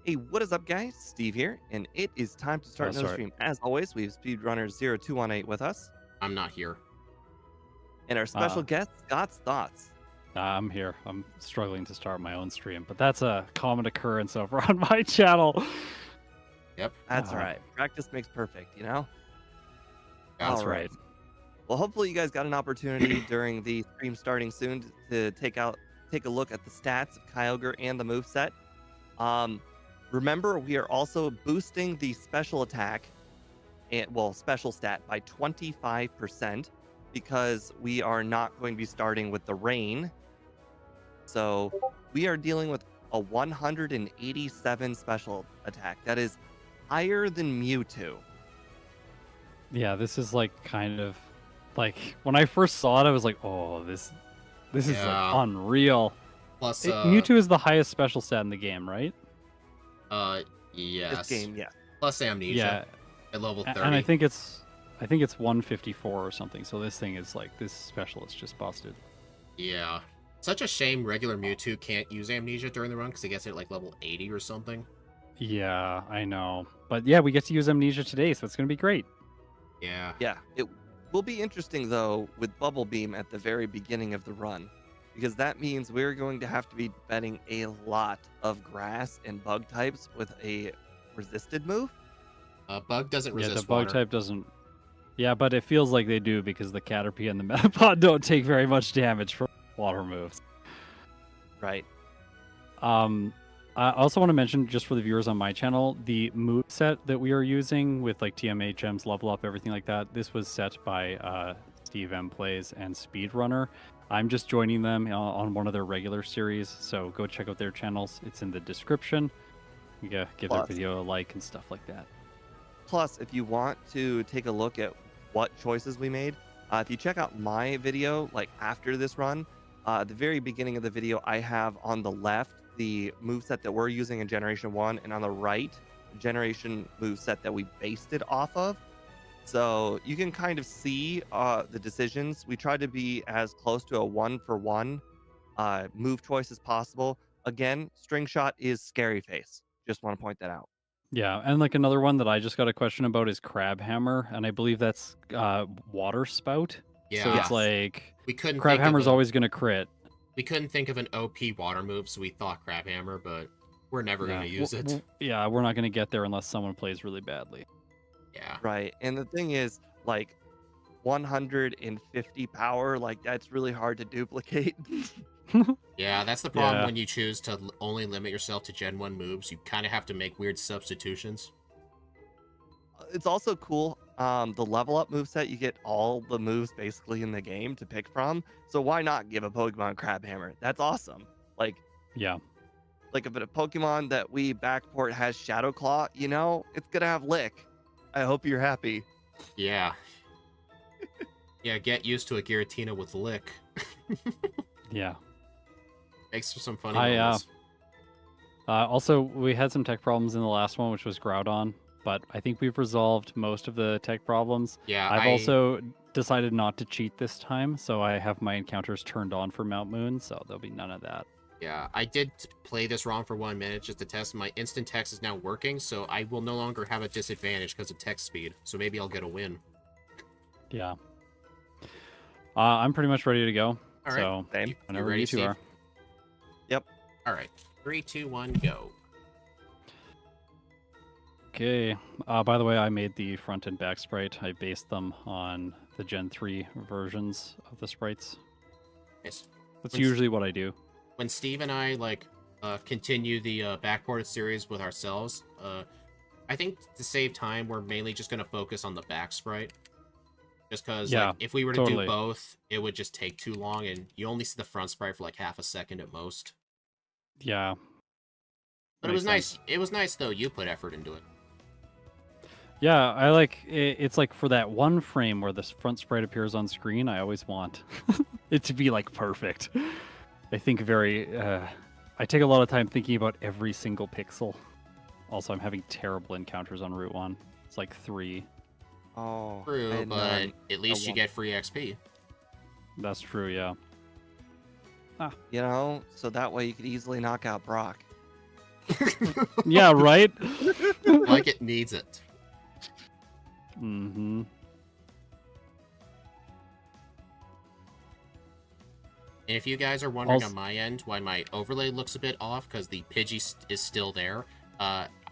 Hey, what is up, guys? Steve here, and it is time to start another stream. As always, we have Speedrunner 0218 with us, I'm not here. and our special guest, Scott's Thoughts. I'm here. I'm struggling to start my own stream, but that's a common occurrence over on my channel. Yep. That's all right. Practice makes perfect, you know? That's All right. Well, hopefully you guys got an opportunity during the stream starting soon to take a look at the stats of Kyogre and the moveset. Remember, we are also boosting the special attack, special stat by 25% because we are not going to be starting with the rain. So we are dealing with a 187 special attack. That is higher than Mewtwo. Yeah, this is like kind of like when I first saw it, I was like, "Oh, this is like unreal." Plus, Mewtwo is the highest special stat in the game, right? Yes. This game, yeah. Plus amnesia. Yeah, at level 30. and I think it's 154 or something. So this thing is like this special is just busted. Yeah. Such a shame regular Mewtwo can't use amnesia during the run because it gets it at like level 80 or something. Yeah, I know. But yeah, we get to use amnesia today, so it's gonna be great. Yeah. Yeah, it will be interesting though with Bubble Beam at the very beginning of the run, because that means we're going to have to be betting a lot of grass and bug types with a resisted move. Bug doesn't resist Yeah, the bug water. type doesn't. Yeah, but it feels like they do because the Caterpie and the Metapod don't take very much damage from water moves. Right. I also want to mention, just for the viewers on my channel, the move set that we are using with like TMA, gems, level up, everything like that. This was set by Steve M Plays and Speedrunner. I'm just joining them on one of their regular series, so go check out their channels. It's in the description. You gotta give their video a like and stuff like that. Plus, if you want to take a look at what choices we made, if you check out my video, like after this run, at the very beginning of the video, I have on the left the moveset that we're using in Generation 1, and on the right, the Generation moveset that we based it off of. So you can kind of see the decisions. We tried to be as close to a 1-for-1 move choice as possible. Again, String Shot is Scary Face. Just want to point that out. Yeah, and like another one that I just got a question about is Crab Hammer, and I believe that's Water Spout. Yeah. So it's like we couldn't Crab Hammer's always going to crit. We couldn't think of an OP water move, so we thought Crab Hammer, but we're never going to use it. Yeah, we're not going to get there unless someone plays really badly. Yeah. Right. And the thing is, like, 150 power, like, that's really hard to duplicate. Yeah, that's the problem when you choose to only limit yourself to Gen 1 moves. You kind of have to make weird substitutions. It's also cool. The level up moveset, you get all the moves basically in the game to pick from. So why not give a Pokemon Crab Hammer? That's awesome. Like, yeah. Like if a Pokemon that we backport has Shadow Claw, you know, it's gonna have Lick. I hope you're happy. Yeah. Yeah, get used to a Giratina with Lick. Yeah. Makes for some funny moments. Also, we had some tech problems in the last one, which was Groudon, but I think we've resolved most of the tech problems. Yeah, I've also decided not to cheat this time, so I have my encounters turned on for Mount Moon, so there'll be none of that. Yeah, I did play this wrong for 1 minute just to test. My instant text is now working, so I will no longer have a disadvantage because of text speed. So maybe I'll get a win. Yeah. I'm pretty much ready to go. All right. So Same. whenever ready, you two Steve? are. Yep. All right. 3, 2, 1, go. Okay. By the way, I made the front and back sprite. I based them on the Gen 3 versions of the sprites. Yes. That's usually what I do. When Steve and I continue the Backported series with ourselves, I think to save time, we're mainly just going to focus on the back sprite. Just because if we were to do both, it would just take too long, and you only see the front sprite for like half a second at most. Yeah. But it was nice. It was nice, though. You put effort into it. Yeah, I like it. It's like for that one frame where this front sprite appears on screen, I always want it to be like perfect. I think I take a lot of time thinking about every single pixel. Also, I'm having terrible encounters on Route 1. It's like 3. Oh. True, but at least you get free XP. That's true, yeah. You know, so that way you could easily knock out Brock. Yeah, right? Like it needs it. Mm-hmm. And if you guys are wondering on my end why my overlay looks a bit off, because the Pidgey is still there,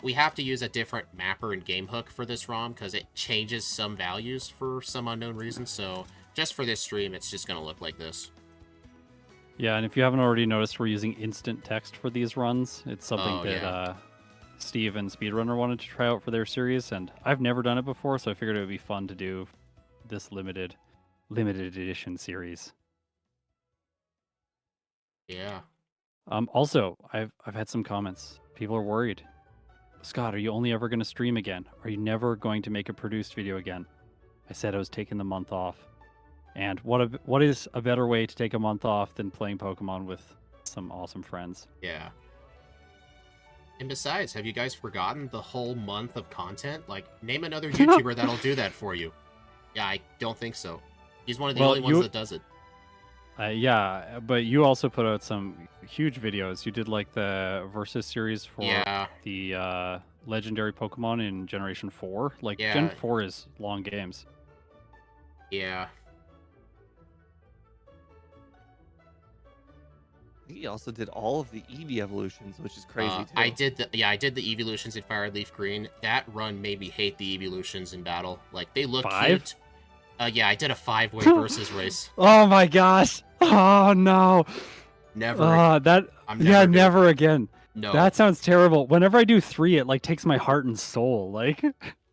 we have to use a different mapper and game hook for this ROM, because it changes some values for some unknown reason, so just for this stream, it's just going to look like this. Yeah, and if you haven't already noticed, we're using instant text for these runs. It's something that Steve and Speedrunner wanted to try out for their series, and I've never done it before, so I figured it would be fun to do this limited edition series. Yeah. Also, I've had some comments. People are worried. Scott, are you only ever going to stream again? Are you never going to make a produced video again? I said I was taking the month off. And what is a better way to take a month off than playing Pokemon with some awesome friends? Yeah. And besides, have you guys forgotten the whole month of content? Like, name another YouTuber that'll do that for you. Yeah, I don't think so. He's one of the only ones that does it. Yeah, but you also put out some huge videos. You did like the Versus series for the legendary Pokemon in Generation 4. Like, Gen 4 is long games. Yeah. He also did all of the Eevee evolutions, which is crazy too. I did the evolutions in Fire Leaf Green. That run made me hate the evolutions in battle. Like, they look cute. Yeah, I did a 5-way versus race. Oh my gosh! Oh no! Never. Never again. No. That sounds terrible. Whenever I do 3, it like takes my heart and soul. Like.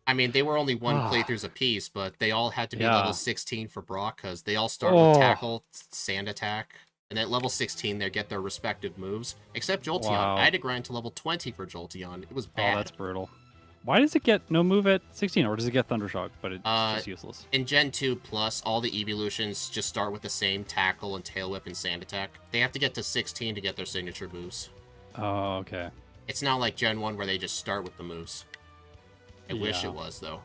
I mean, they were only one playthroughs apiece, but they all had to be level 16 for Brock because they all start with Tackle, Sand Attack, and at level 16 they get their respective moves. Except Jolteon. Wow. I had to grind to level 20 for Jolteon. It was bad. Oh, that's brutal. Why does it get no move at 16, or does it get Thundershock, but it's just useless? In Gen 2 Plus, all the evolutions just start with the same Tackle and Tail Whip and Sand Attack. They have to get to 16 to get their signature moves. Oh, okay. It's not like Gen 1 where they just start with the moves. I wish it was, though.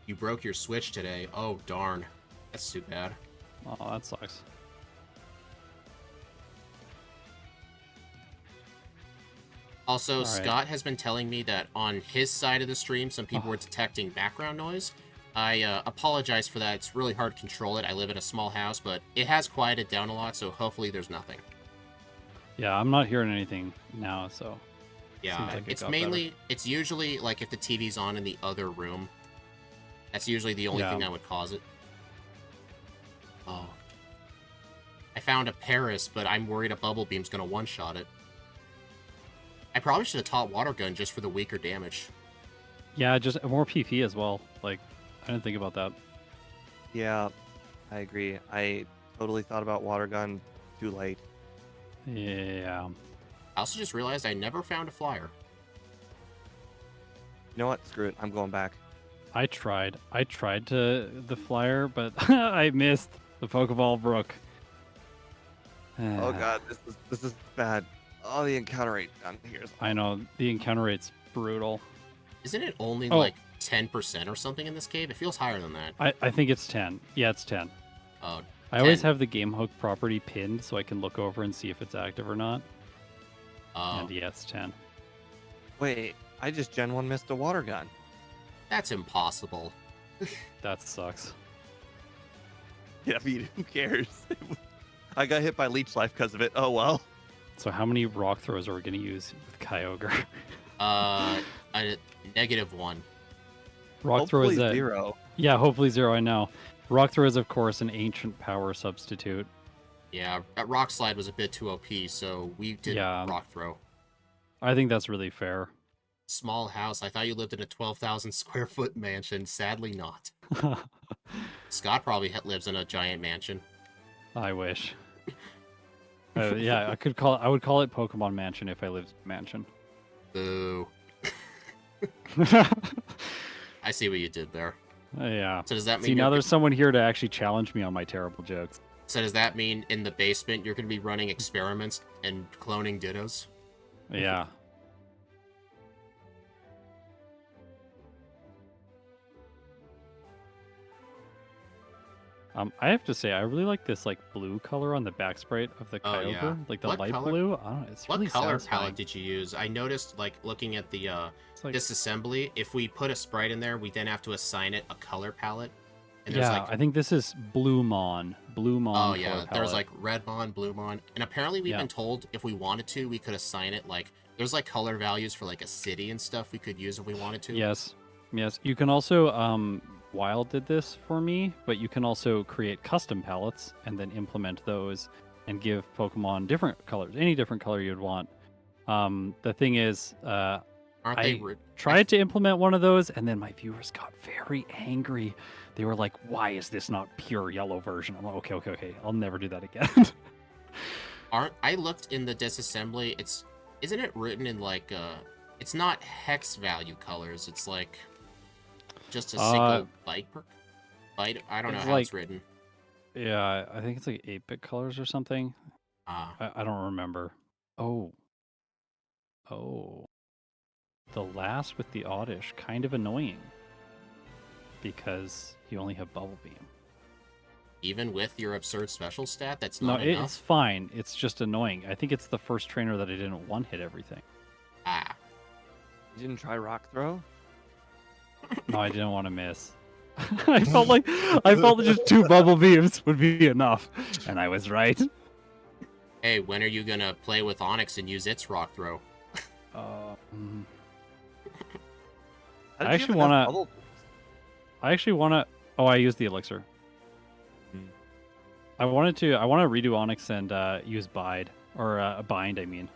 You broke your Switch today. Oh, darn. That's too bad. Oh, that sucks. Also, Scott has been telling me that on his side of the stream, some people were detecting background noise. I apologize for that. It's really hard to control it. I live in a small house, but it has quieted down a lot, so hopefully there's nothing. Yeah, I'm not hearing anything now, so... Yeah, like it's usually, like, if the TV's on in the other room. That's usually the only thing that would cause it. Oh. I found a Paris, but I'm worried a Bubble Beam's gonna one-shot it. I probably should have taught Water Gun just for the weaker damage. Yeah, just more PP as well. Like, I didn't think about that. Yeah, I agree. I totally thought about Water Gun too late. Yeah. I also just realized I never found a flyer. You know what? Screw it. I'm going back. I tried to the flyer, but I missed. The Pokeball broke. Oh god, this is bad. Oh, the encounter rate down here is... I know, the encounter rate's brutal. Isn't it only like 10% or something in this cave? It feels higher than that. I think it's 10. Yeah, it's 10. Oh, I always have the game hook property pinned so I can look over and see if it's active or not. And yeah, it's 10. Wait, I just Gen 1 missed a Water Gun. That's impossible. That sucks. Yeah, I mean, who cares? I got hit by Leech Life because of it. Oh, well. So how many rock throws are we going to use with Kyogre? A -1. Rock throw is 0. Yeah, hopefully 0, I know. Rock throw is, of course, an ancient power substitute. Yeah, Rock Slide was a bit too OP, so we did Rock Throw. I think that's really fair. Small house. I thought you lived in a 12,000 square foot mansion. Sadly not. Scott probably lives in a giant mansion. I wish. Yeah, I would call it Pokemon Mansion if I lived in a mansion. Boo. I see what you did there. Yeah. So does that mean... See, now there's someone here to actually challenge me on my terrible jokes. So does that mean in the basement you're going to be running experiments and cloning Dittos? Yeah. I have to say, I really like this like blue color on the back sprite of the Oh, Kyogre, yeah. like the What light color- blue. I don't know, it's What really color satisfying. palette did you use? I noticed, like, looking at the It's like, disassembly, if we put a sprite in there, we then have to assign it a color palette. And there's yeah, like, I think this is Blue Mon oh color yeah, palette. there's like Red Mon, Blue Mon, and apparently we've Yeah. been told if we wanted to, we could assign it like there's like color values for like a city and stuff we could use if we wanted to. Yes, yes. You can also Wild did this for me, but you can also create custom palettes and then implement those and give Pokemon different colors, any different color you'd want. The thing is, Aren't I they? tried to implement one of those, and then my viewers got very angry. They were like, "Why is this not pure yellow version?" I'm like, "Okay. I'll never do that again." I looked in the disassembly. Isn't it written in like it's not hex value colors. It's like just a single byte. I don't know it's how like- it's written. Yeah, I think it's like 8-bit colors or something. I don't remember. Oh. The last with the Oddish, kind of annoying. Because you only have Bubble Beam. Even with your absurd special stat, that's No, not enough. it's fine. It's just annoying. I think it's the first trainer that I didn't one-hit everything. You didn't try Rock Throw? No, I didn't want to miss. I felt that just 2 Bubble Beams would be enough. And I was right. Hey, when are you gonna play with Onyx and use its rock throw? How did I you actually have enough wanna- bubble beams? Oh, I used the elixir. I want to redo Onyx and use Bind. Or Bind, I mean.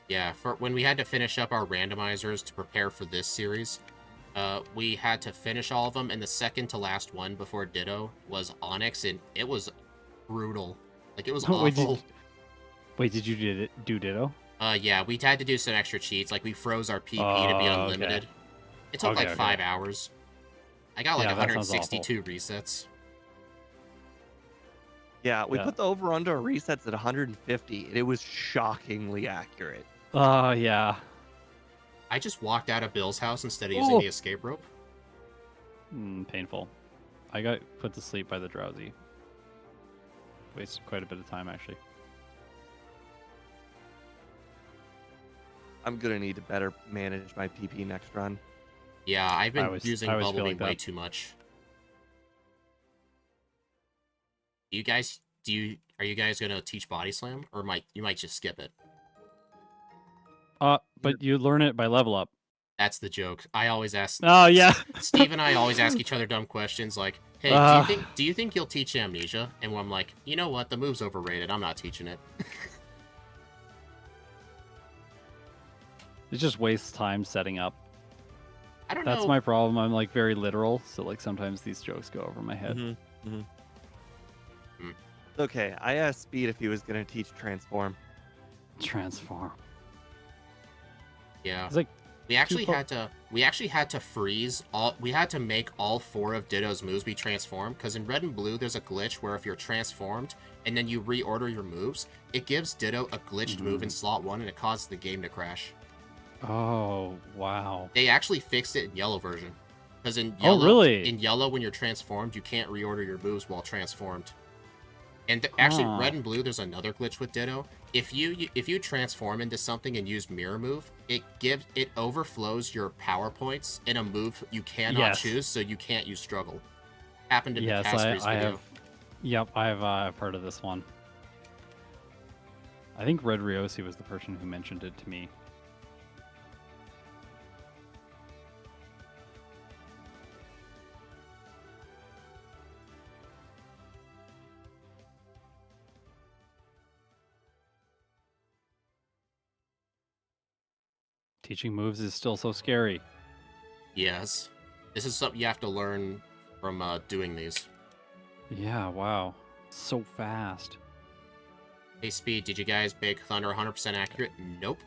Yeah, for when we had to finish up our randomizers to prepare for this series, we had to finish all of them, and the second to last one before Ditto was Onyx, and it was brutal. Like, it was awful. Wait, did you do Ditto? Yeah, we had to do some extra cheats. Like, we froze our PP to be unlimited. Okay. It took Okay, like 5 hours. I got like Yeah, that sounds 162 resets. Yeah, we Yeah. put the over-under resets at 150, and it was shockingly accurate. Yeah. I just walked out of Bill's house instead of using the escape rope. Painful. I got put to sleep by the drowsy. Wasted quite a bit of time, actually. I'm gonna need to better manage my PP next run. Yeah, I've been I always using feel Bubble like Beam way that. too much. Are you guys gonna teach Body Slam, or you might just skip it? But you learn it by level up. That's the joke. I always ask. Oh yeah. Steve and I always ask each other dumb questions like, "Hey, do you think you'll teach Amnesia?" And I'm like, "You know what? The move's overrated. I'm not teaching it." It just wastes time setting up. I don't know. That's my problem. I'm like very literal, so like sometimes these jokes go over my head. Okay, I asked Speed if he was gonna teach Transform. Transform. Yeah. It's like We actually had to freeze all. We had to make all 4 of Ditto's moves be transformed, because in Red and Blue there's a glitch where if you're transformed and then you reorder your moves, it gives Ditto a glitched move in slot 1 and it causes the game to crash. Oh wow. They actually fixed it in Yellow version, because in Oh, Yellow, really? in Yellow when you're transformed you can't reorder your moves while transformed. And actually, Huh. Red and Blue, there's another glitch with Ditto. If you transform into something and use Mirror Move, it overflows your power points in a move you cannot Yes. choose, so you can't use Struggle. Happened in Yes, Casper's I video. have. Yep, I've heard of this one. I think Red Riosi was the person who mentioned it to me. Teaching moves is still so scary. Yes, this is something you have to learn from doing these. Yeah, wow. So fast. Hey, Speed, did you guys make Thunder 100% accurate? Nope.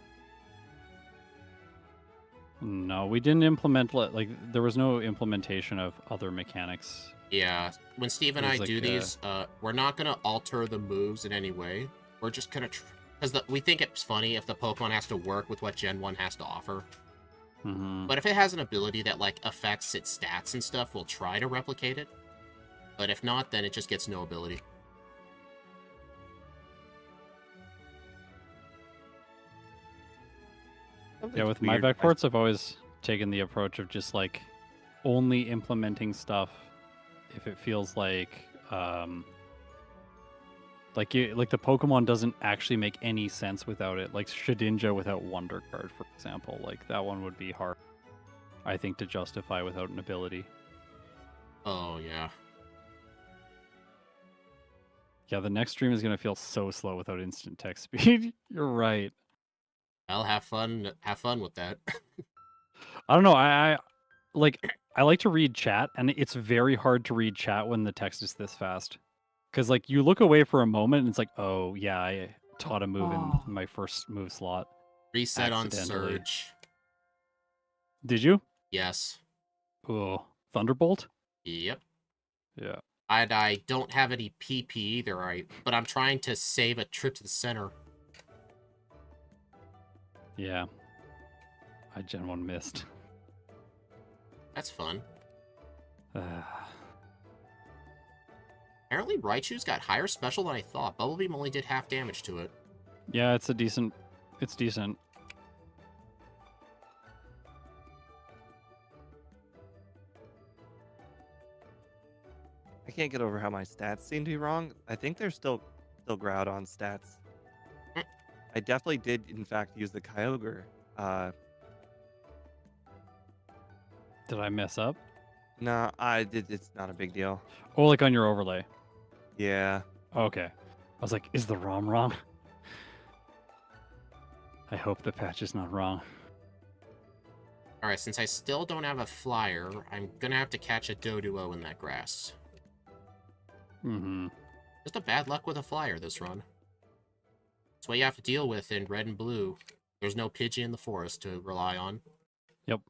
No, we didn't implement like there was no implementation of other mechanics. Yeah, when Steve and I There's, like, do these, we're not gonna alter the moves in any way. We're just gonna because we think it's funny if the Pokemon has to work with what Gen 1 has to offer. Mm-hmm. But if it has an ability that like affects its stats and stuff, we'll try to replicate it. But if not, then it just gets no ability. Yeah, with my backports, I've always taken the approach of just like only implementing stuff if it feels like the Pokemon doesn't actually make any sense without it. Like Shedinja without Wonder Card, for example. Like that one would be hard, I think, to justify without an ability. Oh yeah. Yeah, the next stream is gonna feel so slow without instant text speed. You're right. I'll have fun. Have fun with that. I don't know. I like to read chat, and it's very hard to read chat when the text is this fast. Because like you look away for a moment, and it's like, oh yeah, I taught a move in my first move slot. Reset on Accidentally. Surge. Did you? Yes. Oh, Thunderbolt. Yep. Yeah. And I don't have any PP either, but I'm trying to save a trip to the center. Yeah. I Gen 1 missed. That's fun. Apparently Raichu's got higher special than I thought. Bubble Beam only did half damage to it. Yeah, it's decent. It's decent. I can't get over how my stats seem to be wrong. I think they're still Groudon stats. I definitely did, in fact, use the Kyogre. Did I mess up? No, I did. It's not a big deal. Oh, like on your overlay. Yeah. Okay. I was like, is the ROM wrong? I hope the patch is not wrong. Alright, since I still don't have a flyer, I'm gonna have to catch a Doduo in that grass. Mm-hmm. Just a bad luck with a flyer this run. That's what you have to deal with in red and blue. There's no Pidgey in the forest to rely on. Yep.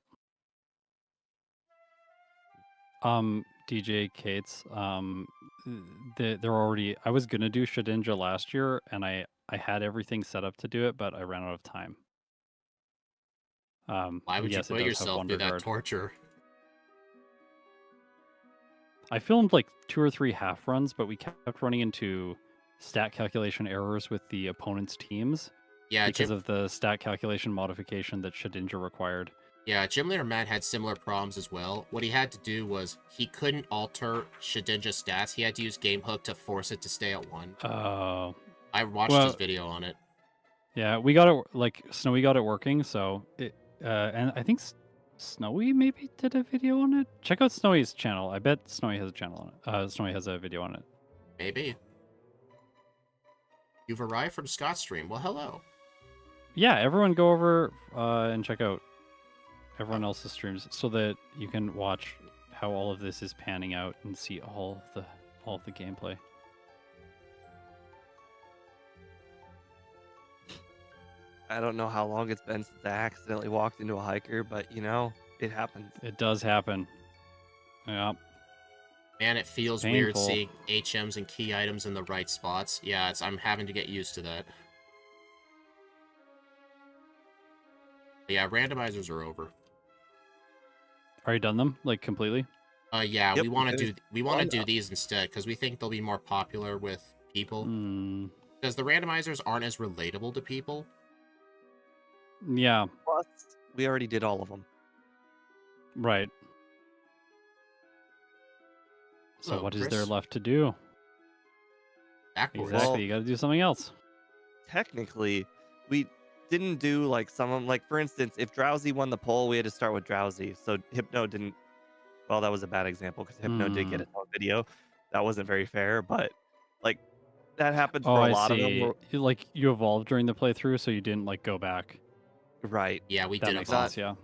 DJ Kates, they're already. I was gonna do Shedinja last year, and I had everything set up to do it, but I ran out of time. Why would yes, you put yourself through that torture? I filmed like 2 or 3 half runs, but we kept running into stat calculation errors with the opponent's teams. Yeah, because of the stat calculation modification that Shedinja required. Yeah, Gym Leader Matt had similar problems as well. What he had to do was he couldn't alter Shedinja's stats. He had to use Game Hook to force it to stay at 1. Oh. I watched his video on it. Yeah, we got it, like, Snowy got it working, so it, and I think Snowy maybe did a video on it? Check out Snowy's channel. I bet Snowy has a channel on it. Snowy has a video on it. Maybe. You've arrived from Scott's stream. Well, hello. Yeah, everyone go over and check out everyone else's streams so that you can watch how all of this is panning out and see all of the gameplay. I don't know how long it's been since I accidentally walked into a hiker, but you know, it happens. It does happen. Yeah. Man, it feels weird seeing HMs and key items in the right spots. Yeah, I'm having to get used to that. But yeah, randomizers are over. Are you done them like completely? Yeah, yep, we want to do these instead because we think they'll be more popular with people. Because the randomizers aren't as relatable to people. Yeah. Plus, we already did all of them. Right. So what is there left to do? Backport. Exactly, well, you got to do something else. Technically, we didn't do like some of them. Like for instance, if Drowsy won the poll, we had to start with Drowsy. So Hypno didn't. Well, that was a bad example because Hypno did get his own video. That wasn't very fair, but like that happened for a lot of them. Like you evolved during the playthrough, so you didn't like go back. Right. Yeah, we that did makes evolve. Sense, yeah.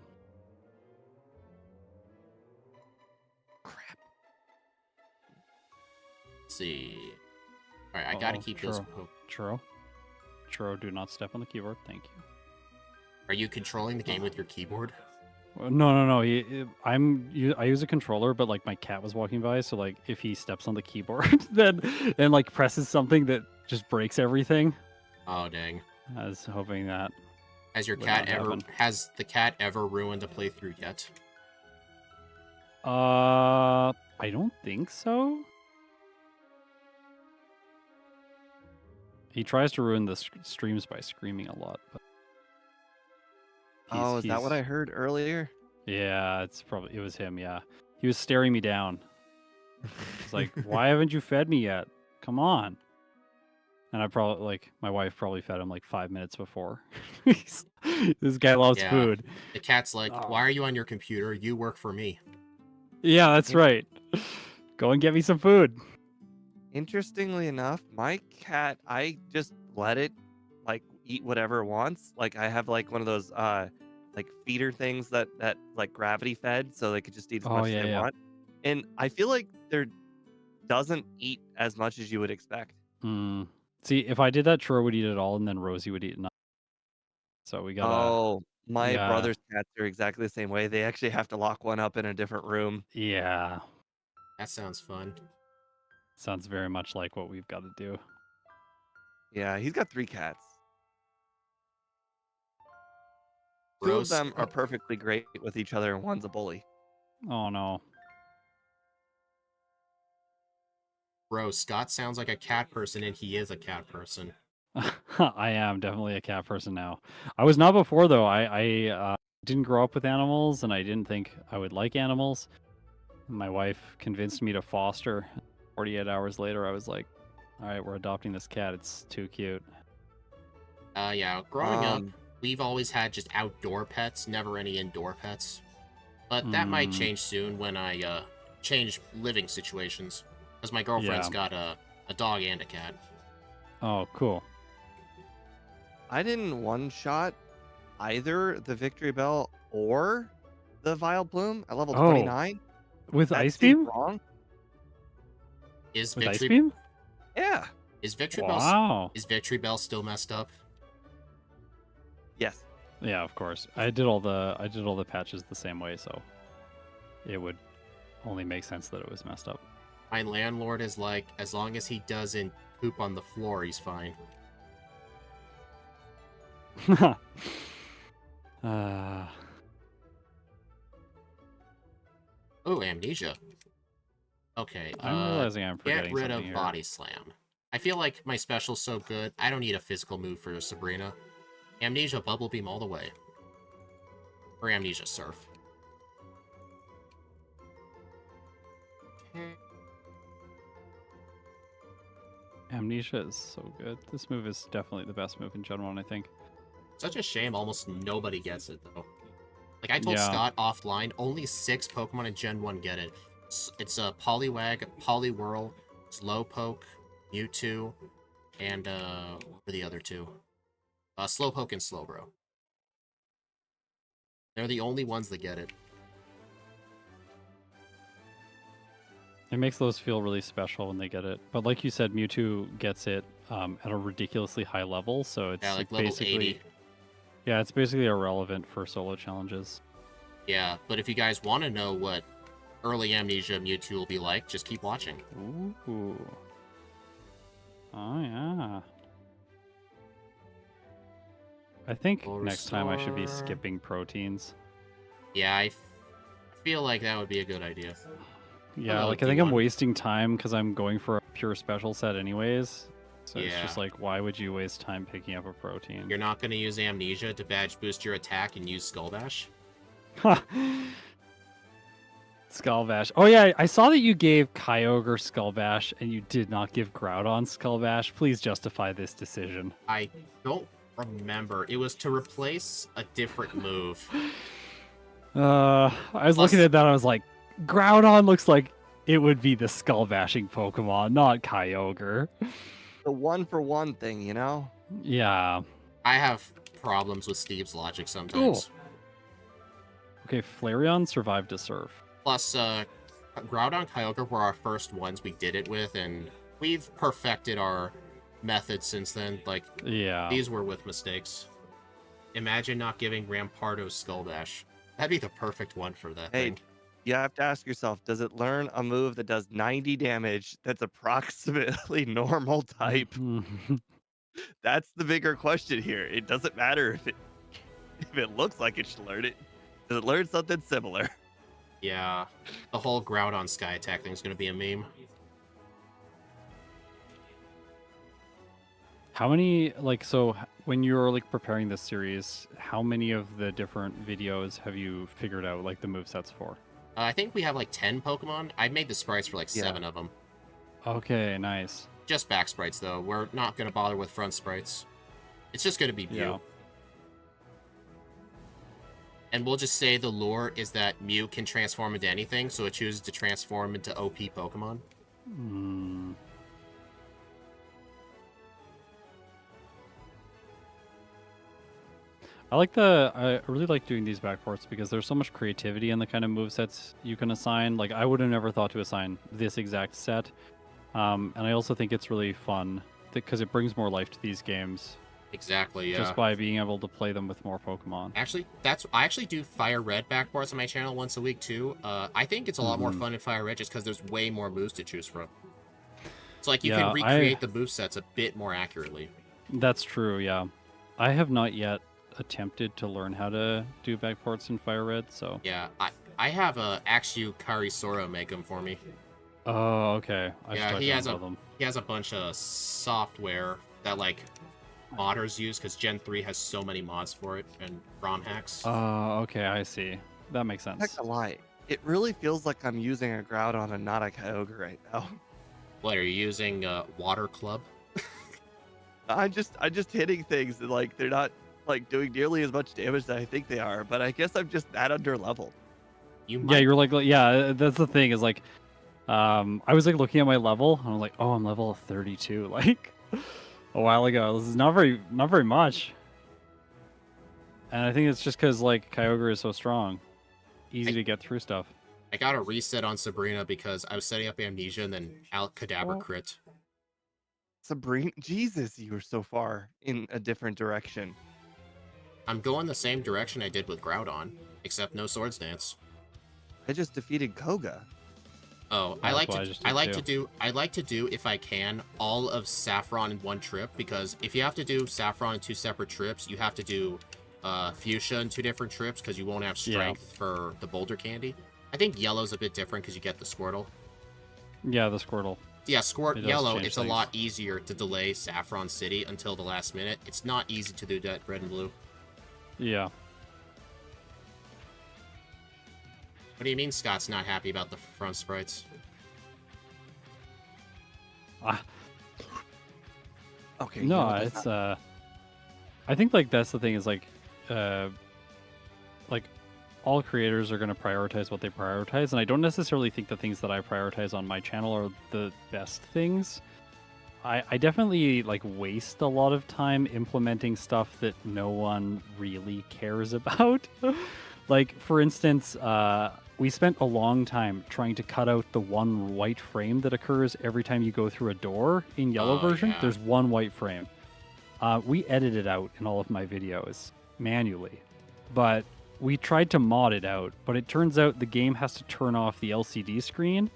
Crap. Let's see. All right, I gotta keep those. Churro, do not step on the keyboard. Thank you. Are you controlling the game with your keyboard? No. I use a controller, but like my cat was walking by, so like if he steps on the keyboard, then and like presses something that just breaks everything. Oh dang! I was hoping that. Has the cat ever ruined a playthrough yet? I don't think so. He tries to ruin the streams by screaming a lot. But Oh, is that what I heard earlier? Yeah, it was him. Yeah, he was staring me down. He's like, "Why haven't you fed me yet? Come on." And I probably my wife probably fed him like 5 minutes before. This guy loves food. The cat's like, Oh. "Why are you on your computer? You work for me." Yeah, that's right. Go and get me some food. Interestingly enough, my cat, I just let it like eat whatever it wants. Like I have like one of those like feeder things that like gravity fed, so they could just eat as much as they want. And I feel like there doesn't eat as much as you would expect. See, if I did that, Troy would eat it all, and then Rosie would eat none. So we gotta. Oh, my brother's cats are exactly the same way. They actually have to lock one up in a different room. Yeah. That sounds fun. Sounds very much like what we've got to do. Yeah, he's got 3 cats. Bro, 2 of them are perfectly great with each other, and one's a bully. Oh no. Bro, Scott sounds like a cat person, and he is a cat person. I am definitely a cat person now. I was not before though. I didn't grow up with animals, and I didn't think I would like animals. My wife convinced me to foster. 48 hours later, I was like, "All right, we're adopting this cat. It's too cute." Yeah. Growing up, we've always had just outdoor pets, never any indoor pets. But that might change soon when I change living situations. Because my girlfriend's got a dog and a cat. Oh, cool. I didn't one-shot either the Victory Bell or the Vile Plume at level 29. With Ice Beam? Wrong? Is With Ice Beam? Yeah. Is Victory Bell still messed up? Yes. Yeah, of course. I did all the patches the same way, so it would only make sense that it was messed up. My landlord is like, as long as he doesn't poop on the floor, he's fine. Oh, amnesia. Okay, I'm realizing I'm forgetting get rid something of here. body slam. I feel like my special's so good, I don't need a physical move for Sabrina. Amnesia bubble beam all the way. Or amnesia surf. Amnesia is so good. This move is definitely the best move in Gen 1, I think. Such a shame almost nobody gets it, though. Like, I told Scott offline, only 6 Pokemon in Gen 1 get it. It's a Poliwag, Poliwhirl, Slowpoke, Mewtwo, and, what were the other 2? Slowpoke and Slowbro. They're the only ones that get it. It makes those feel really special when they get it. But like you said, Mewtwo gets it at a ridiculously high level, so it's like level basically 80. Yeah, it's basically irrelevant for solo challenges. Yeah, but if you guys want to know what early Amnesia Mewtwo will be like, just keep watching. Ooh. Oh yeah. I think next time I should be skipping proteins. Yeah, I feel like that would be a good idea. Yeah, I think I'm wasting time because I'm going for a pure special set anyways. So it's just like, why would you waste time picking up a protein? You're not going to use Amnesia to badge boost your attack and use Skull Bash? Skull Bash. Oh yeah, I saw that you gave Kyogre Skull Bash and you did not give Groudon Skull Bash. Please justify this decision. I don't remember. It was to replace a different move. I was looking at that, I was like, Groudon looks like it would be the skull bashing Pokemon, not Kyogre. The 1-for-1 thing, you know? Yeah. I have problems with Steve's logic sometimes. Okay, Flareon survived a surf. Plus, Groudon Kyogre were our first ones we did it with, and we've perfected our methods since then. Like, these were with mistakes. Imagine not giving Rampardo Skull Bash. That'd be the perfect one for that thing. You have to ask yourself, does it learn a move that does 90 damage that's approximately normal type? That's the bigger question here. It doesn't matter if it looks like it should learn it. Does it learn something similar? Yeah, the whole Groudon Sky Attack thing is going to be a meme. How many when you're like preparing this series, how many of the different videos have you figured out like the movesets for? I think we have like 10 Pokemon. I made the sprites for like Yeah. 7 of them. Okay, nice. Just back sprites though. We're not gonna bother with front sprites. It's just gonna be Mew. Yeah. And we'll just say the lore is that Mew can transform into anything, so it chooses to transform into OP Pokemon. Hmm. I really like doing these backports because there's so much creativity in the kind of movesets you can assign. Like I would have never thought to assign this exact set. And I also think it's really fun because it brings more life to these games. Exactly, yeah. Just by being able to play them with more Pokemon. Actually, I actually do Fire Red backports on my channel once a week too. I think it's a lot more fun in Fire Red just because there's way more moves to choose from. It's like you can recreate the movesets a bit more accurately. That's true, yeah. I have not yet attempted to learn how to do backports in Fire Red, so... Yeah, I have Axew Karisora make them for me. Oh, okay. He has a bunch of software that, like, modders use, because Gen 3 has so many mods for it, and ROM hacks. Oh, okay, I see. That makes sense. Heck a lie. It really feels like I'm using a Groudon and not a Kyogre right now. What, are you using Water Club? I'm just hitting things that, like, they're not like doing nearly as much damage as I think they are, but I guess I'm just that under leveled. Yeah, you're like, yeah, that's the thing is like, I was like looking at my level and I'm like, oh, I'm level 32, like a while ago. This is not very much. And I think it's just because like Kyogre is so strong, easy to get through stuff. I got a reset on Sabrina because I was setting up Amnesia and then Alcadabra crit. Sabrina, Jesus, you were so far in a different direction. I'm going the same direction I did with Groudon, except no Swords Dance. I just defeated Koga. Oh, I like to do if I can all of Saffron in one trip, because if you have to do Saffron in 2 separate trips, you have to do Fuchsia in 2 different trips because you won't have strength for the Boulder Candy. I think Yellow's a bit different because you get the Squirtle. Yeah, the Squirtle. Yeah, Yellow, it's a lot easier to delay Saffron City until the last minute. It's not easy to do that Red and Blue. Yeah. What do you mean Scott's not happy about the front sprites? Okay. No, it's I think like that's the thing is like all creators are going to prioritize what they prioritize, and I don't necessarily think the things that I prioritize on my channel are the best things. I definitely like waste a lot of time implementing stuff that no one really cares about. Like for instance, we spent a long time trying to cut out the one white frame that occurs every time you go through a door in yellow version. Yeah. There's one white frame. We edited out in all of my videos manually, but we tried to mod it out, but it turns out the game has to turn off the LCD screen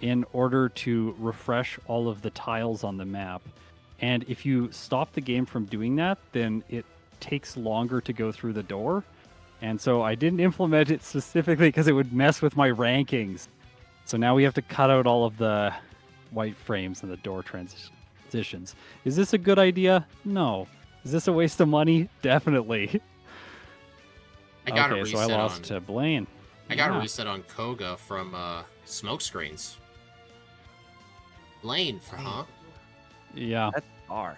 in order to refresh all of the tiles on the map. And if you stop the game from doing that, then it takes longer to go through the door. And so I didn't implement it specifically because it would mess with my rankings. So now we have to cut out all of the white frames and the door transitions. Is this a good idea? No. Is this a waste of money? Definitely. I got a okay, reset so I lost to Blaine. I got a reset on Koga from smoke screens. Blaine, huh? Yeah. That's far.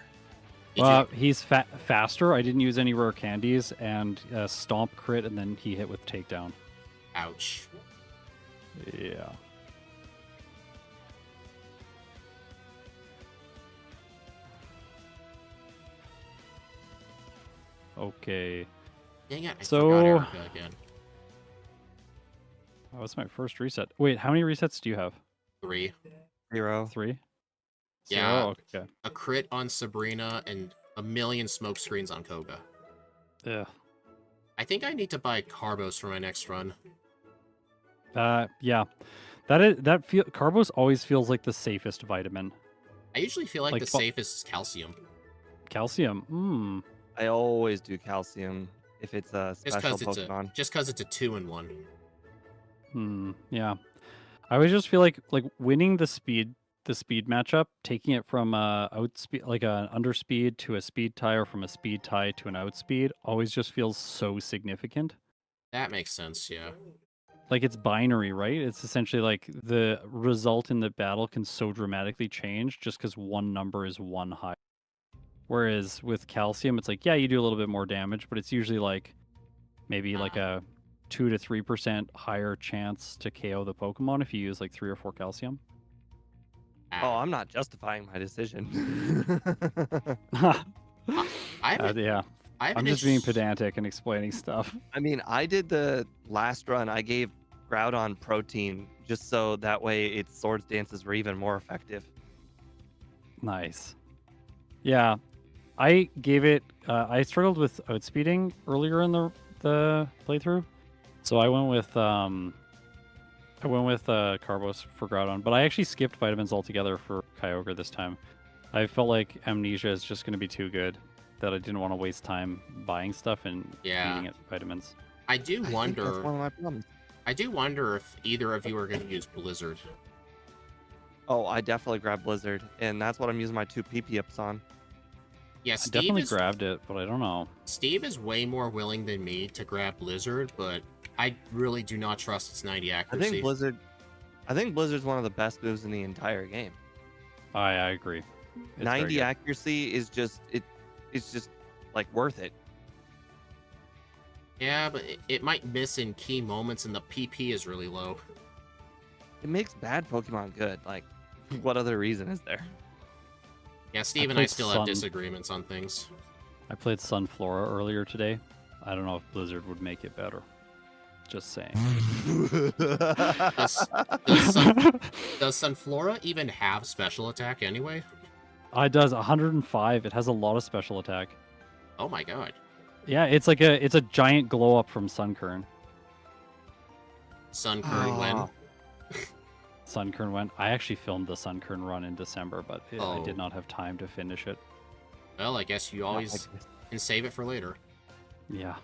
Well, he's faster. I didn't use any rare candies, and stomp crit, and then he hit with takedown. Ouch. Yeah. Okay. Dang it, I So- forgot Erica again. Oh, that's my first reset. Wait, how many resets do you have? 3. 0. 3? Yeah. 0? Okay. A crit on Sabrina and a million smoke screens on Koga. Yeah. I think I need to buy Carbos for my next run. Yeah. Carbos always feels like the safest vitamin. I usually feel like Like the safest is calcium. Calcium. I always do calcium if it's a special Pokemon. Just because it's a 2-in-1. Yeah. I always just feel like winning the speed the speed matchup, taking it from outspeed, like an underspeed to a speed tie, or from a speed tie to an outspeed, always just feels so significant. That makes sense, yeah. Like it's binary, right? It's essentially like the result in the battle can so dramatically change just because one number is one high. Whereas with calcium, it's like, yeah, you do a little bit more damage, but it's usually like maybe like a 2 to 3% higher chance to KO the Pokemon if you use like 3 or 4 calcium. Oh, I'm not justifying my decision. Yeah. I'm just being pedantic and explaining stuff. I mean, I did the last run. I gave Groudon protein just so that way its Swords Dances were even more effective. Nice. Yeah. I gave it... I struggled with outspeeding earlier in the playthrough. So I went with... Carbos for Groudon, but I actually skipped vitamins altogether for Kyogre this time. I felt like Amnesia is just going to be too good that I didn't want to waste time buying stuff and feeding it vitamins. I do wonder. That's one of my problems. I do wonder if either of you are going to use Blizzard. Oh, I definitely grabbed Blizzard, and that's what I'm using my 2 PP ups on. Yeah, I definitely grabbed it, but I don't know. Steve is way more willing than me to grab Blizzard, but I really do not trust its 90 accuracy. I think Blizzard's one of the best moves in the entire game. I agree. It's 90 accuracy is just it's just like worth it. Yeah, but it might miss in key moments, and the PP is really low. It makes bad Pokemon good. Like, what other reason is there? Yeah, Steve and I still have disagreements on things. I played Sunflora earlier today. I don't know if Blizzard would make it better. Just saying. Does Sunflora even have special attack anyway? It does 105. It has a lot of special attack. Oh my god. Yeah, it's like a giant glow up from Sunkern. Sunkern when? Sunkern went. I actually filmed the Sunkern run in December, but I did not have time to finish it. Well, I guess you always can save it for later. Yeah.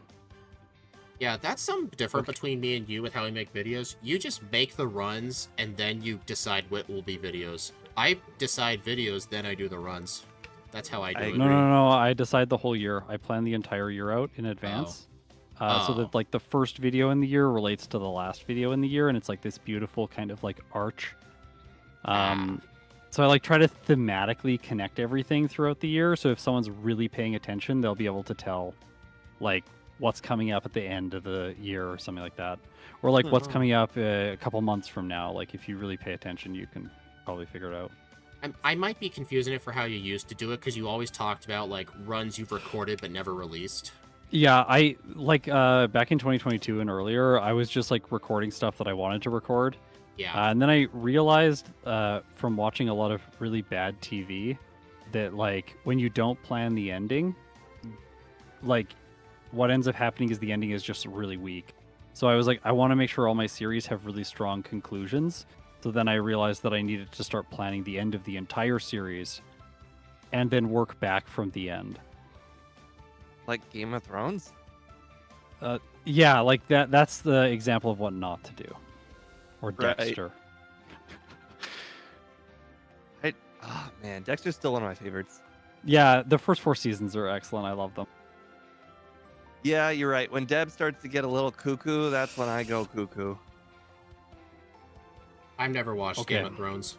Yeah, that's some different between me and you with how we make videos. You just make the runs, and then you decide what will be videos. I decide videos, then I do the runs. That's how I do it. No. I decide the whole year. I plan the entire year out in advance. So that like the first video in the year relates to the last video in the year, and it's like this beautiful kind of like arch. So I like try to thematically connect everything throughout the year. So if someone's really paying attention, they'll be able to tell like what's coming up at the end of the year or something like that. Or like what's coming up a couple months from now. Like if you really pay attention, you can probably figure it out. I might be confusing it for how you used to do it, because you always talked about like runs you've recorded but never released. Yeah, I like back in 2022 and earlier, I was just like recording stuff that I wanted to record. Yeah. And then I realized from watching a lot of really bad TV that like when you don't plan the ending, like what ends up happening is the ending is just really weak. So I was like, I want to make sure all my series have really strong conclusions. So then I realized that I needed to start planning the end of the entire series and then work back from the end. Like Game of Thrones? Yeah, like that's the example of what not to do. Or Dexter. Oh man, Dexter's still one of my favorites. Yeah, the first 4 seasons are excellent. I love them. Yeah, you're right. When Deb starts to get a little cuckoo, that's when I go cuckoo. I've never watched Game of Thrones.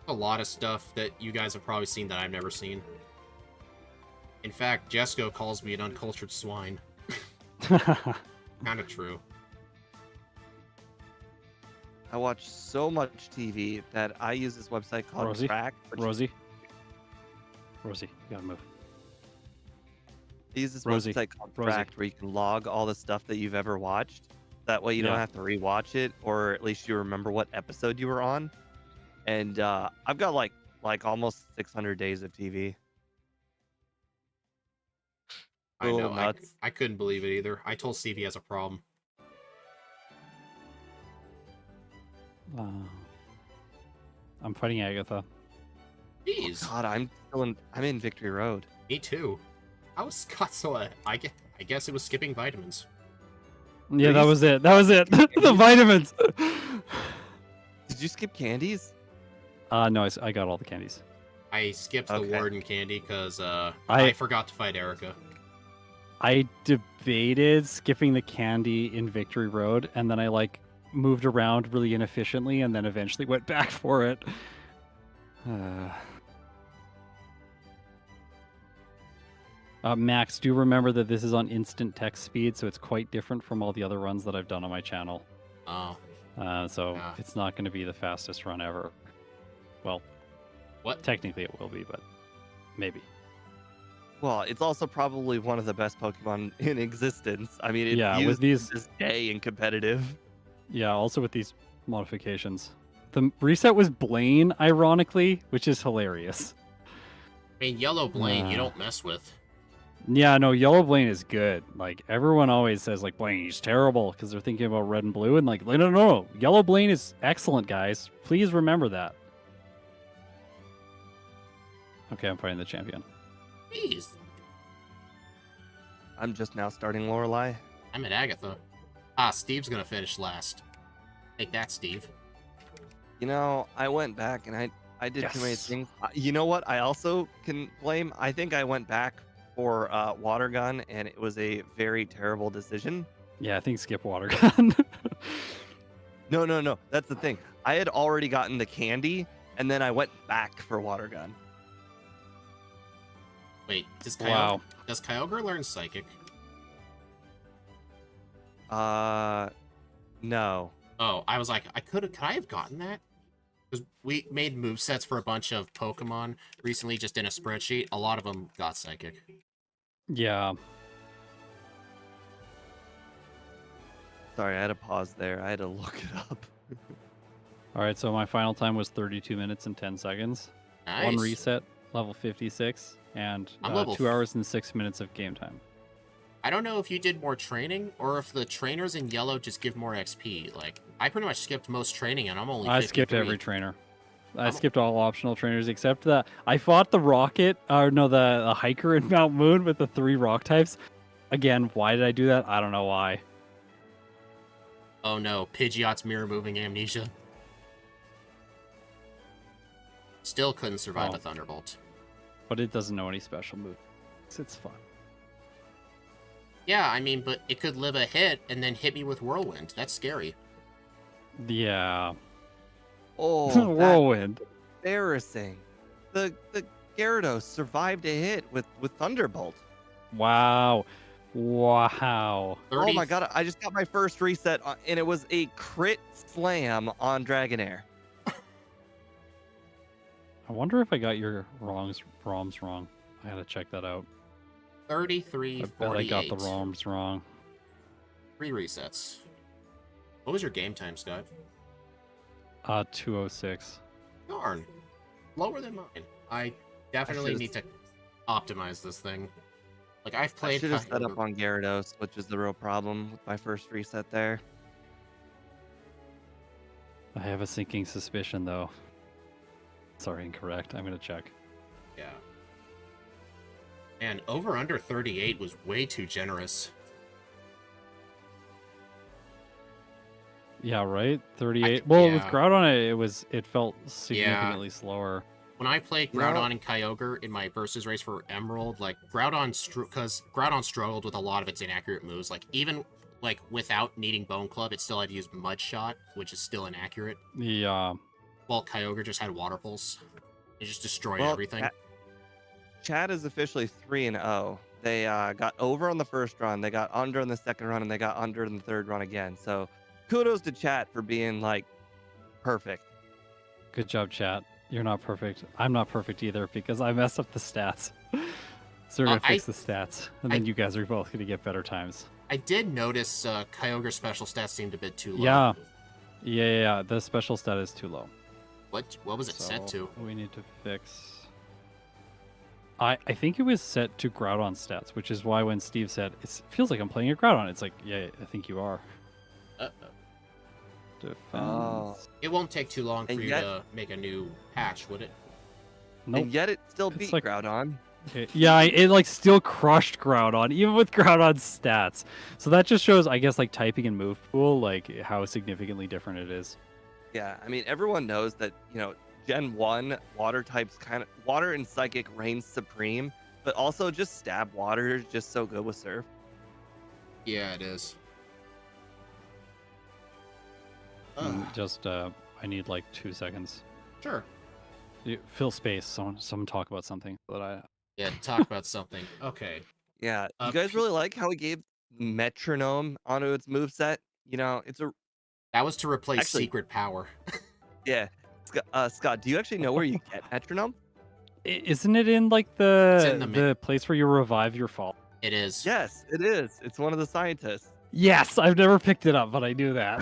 A lot of stuff that you guys have probably seen that I've never seen. In fact, Jesco calls me an uncultured swine. Kind of true. I watch so much TV that I use this website called Track. Rosie, you gotta move. I use this website called Track where you can log all the stuff that you've ever watched. That way you don't have to rewatch it, or at least you remember what episode you were on. And I've got like almost 600 days of TV. I know. I couldn't believe it either. I told Steve he has a problem. I'm fighting Agatha. Jeez. Oh God, I'm in Victory Road. Me too. I was got so I guess it was skipping vitamins. Yeah, that you was it. That was it. The vitamins. Did you skip candies? No, I got all the candies. I skipped the Okay. warden candy because I forgot to fight Erica. I debated skipping the candy in Victory Road, and then I like moved around really inefficiently, and then eventually went back for it. Max, do remember that this is on instant text speed, so it's quite different from all the other runs that I've done on my channel. Oh. So it's not going to be the fastest run ever. Well, what? Technically it will be, but maybe. Well, it's also probably one of the best Pokemon in existence. I mean, it's Yeah, used with these to this day in competitive. Yeah, also with these modifications. The reset was Blaine, ironically, which is hilarious. I mean, Yellow Blaine, you don't mess with. Yeah, no, Yellow Blaine is good. Like, everyone always says, like, Blaine, he's terrible, because they're thinking about Red and Blue, and like, no. Yellow Blaine is excellent, guys. Please remember that. Okay, I'm fighting the champion. Jeez. I'm just now starting Lorelei. I'm at Agatha. Steve's gonna finish last. Take that, Steve. You know, I went back and I did too many things. You know what? I also can blame. I think I went back for water gun, and it was a very terrible decision. Yeah, I think skip water gun. No. That's the thing. I had already gotten the candy, and then I went back for water gun. Wait, does Kyogre learn Psychic? No. Oh, I was like, could I have gotten that? Because we made movesets for a bunch of Pokemon recently, just in a spreadsheet. A lot of them got Psychic. Yeah. Sorry, I had to pause there. I had to look it up. All right, so my final time was 32 minutes and 10 seconds. Nice. One reset, level 56, and 2 hours and 6 minutes of game time. I don't know if you did more training or if the trainers in yellow just give more XP. Like, I pretty much skipped most training and I'm only 53. I skipped every trainer. I skipped all optional trainers except that I fought the rocket, the hiker in Mount Moon with the 3 rock types. Again, why did I do that? I don't know why. Oh no, Pidgeot's mirror moving amnesia. Still couldn't survive a Thunderbolt. But it doesn't know any special moves. It's fun. Yeah, I mean, but it could live a hit and then hit me with Whirlwind. That's scary. Yeah. Oh, Whirlwind. Embarrassing. The Gyarados survived a hit with Thunderbolt. Wow. 30... Oh my god, I just got my first reset, and it was a crit slam on Dragonair. I wonder if I got your ROMs wrong. I gotta check that out. 33, I bet I got the ROMs wrong. 3 resets. What was your game time, Scott? 206. Darn. Lower than mine. I definitely need to optimize this thing. Like, I've played... I should have set up on Gyarados, which is the real problem with my first reset there. I have a sinking suspicion, though. Sorry, incorrect. I'm gonna check. Yeah. And over under 38 was way too generous. Yeah, right? 38. Well, yeah. with Groudon, it felt significantly slower. When I played Groudon and Kyogre in my versus race for Emerald, like Groudon struggled with a lot of its inaccurate moves. Like even like without needing Bone Club, it still had to use Mud Shot, which is still inaccurate. Yeah. While Kyogre just had Water Pulse. It just destroyed everything. Chad is officially 3-0. They got over on the first run, they got under in the second run, and they got under in the third run again. So kudos to Chat for being like perfect. Good job, Chat. You're not perfect. I'm not perfect either because I messed up the stats. So we're gonna fix the stats, and then you guys are both gonna get better times. I did notice Kyogre's special stats seemed a bit too low. Yeah. The special stat is too low. What was it set to? We need to fix. I think it was set to Groudon stats, which is why when Steve said it feels like I'm playing a Groudon, it's like, yeah, I think you are. Defense. It won't take too long for you to make a new patch, would it? Nope. And yet it still beat like, Groudon. It like still crushed Groudon, even with Groudon's stats. So that just shows, I guess, like typing and move pool, like how significantly different it is. Yeah, I mean, everyone knows that, Gen 1, water types water and psychic reigns supreme, but also just stab water is just so good with Surf. Yeah, it is. I need like 2 seconds. Sure. Fill space. Someone talk about something so that I. Yeah, talk about something. Okay. Yeah, you guys really like how he gave metronome onto its moveset? That was to replace Actually- secret power. Yeah. Scott, do you actually know where you get metronome? Isn't it in like It's in the place where you revive your fall? It is. Yes, it is. It's one of the scientists. Yes, I've never picked it up, but I knew that.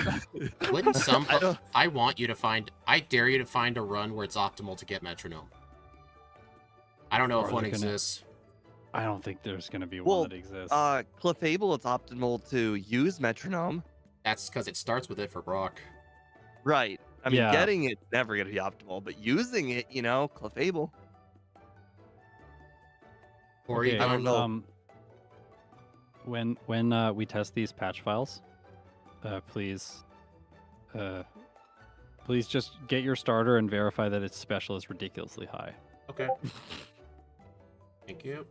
Wouldn't some? I don't- I dare you to find a run where it's optimal to get metronome. I don't know if Or one they're gonna- exists. I don't think there's gonna be Well, one that exists. Clefable, it's optimal to use metronome. That's because it starts with it for Brock. Right. I mean, Yeah. getting it's never going to be optimal, but using it, Clefable. Or Okay, even, I don't know. When we test these patch files, please just get your starter and verify that its special is ridiculously high. Okay. Thank you.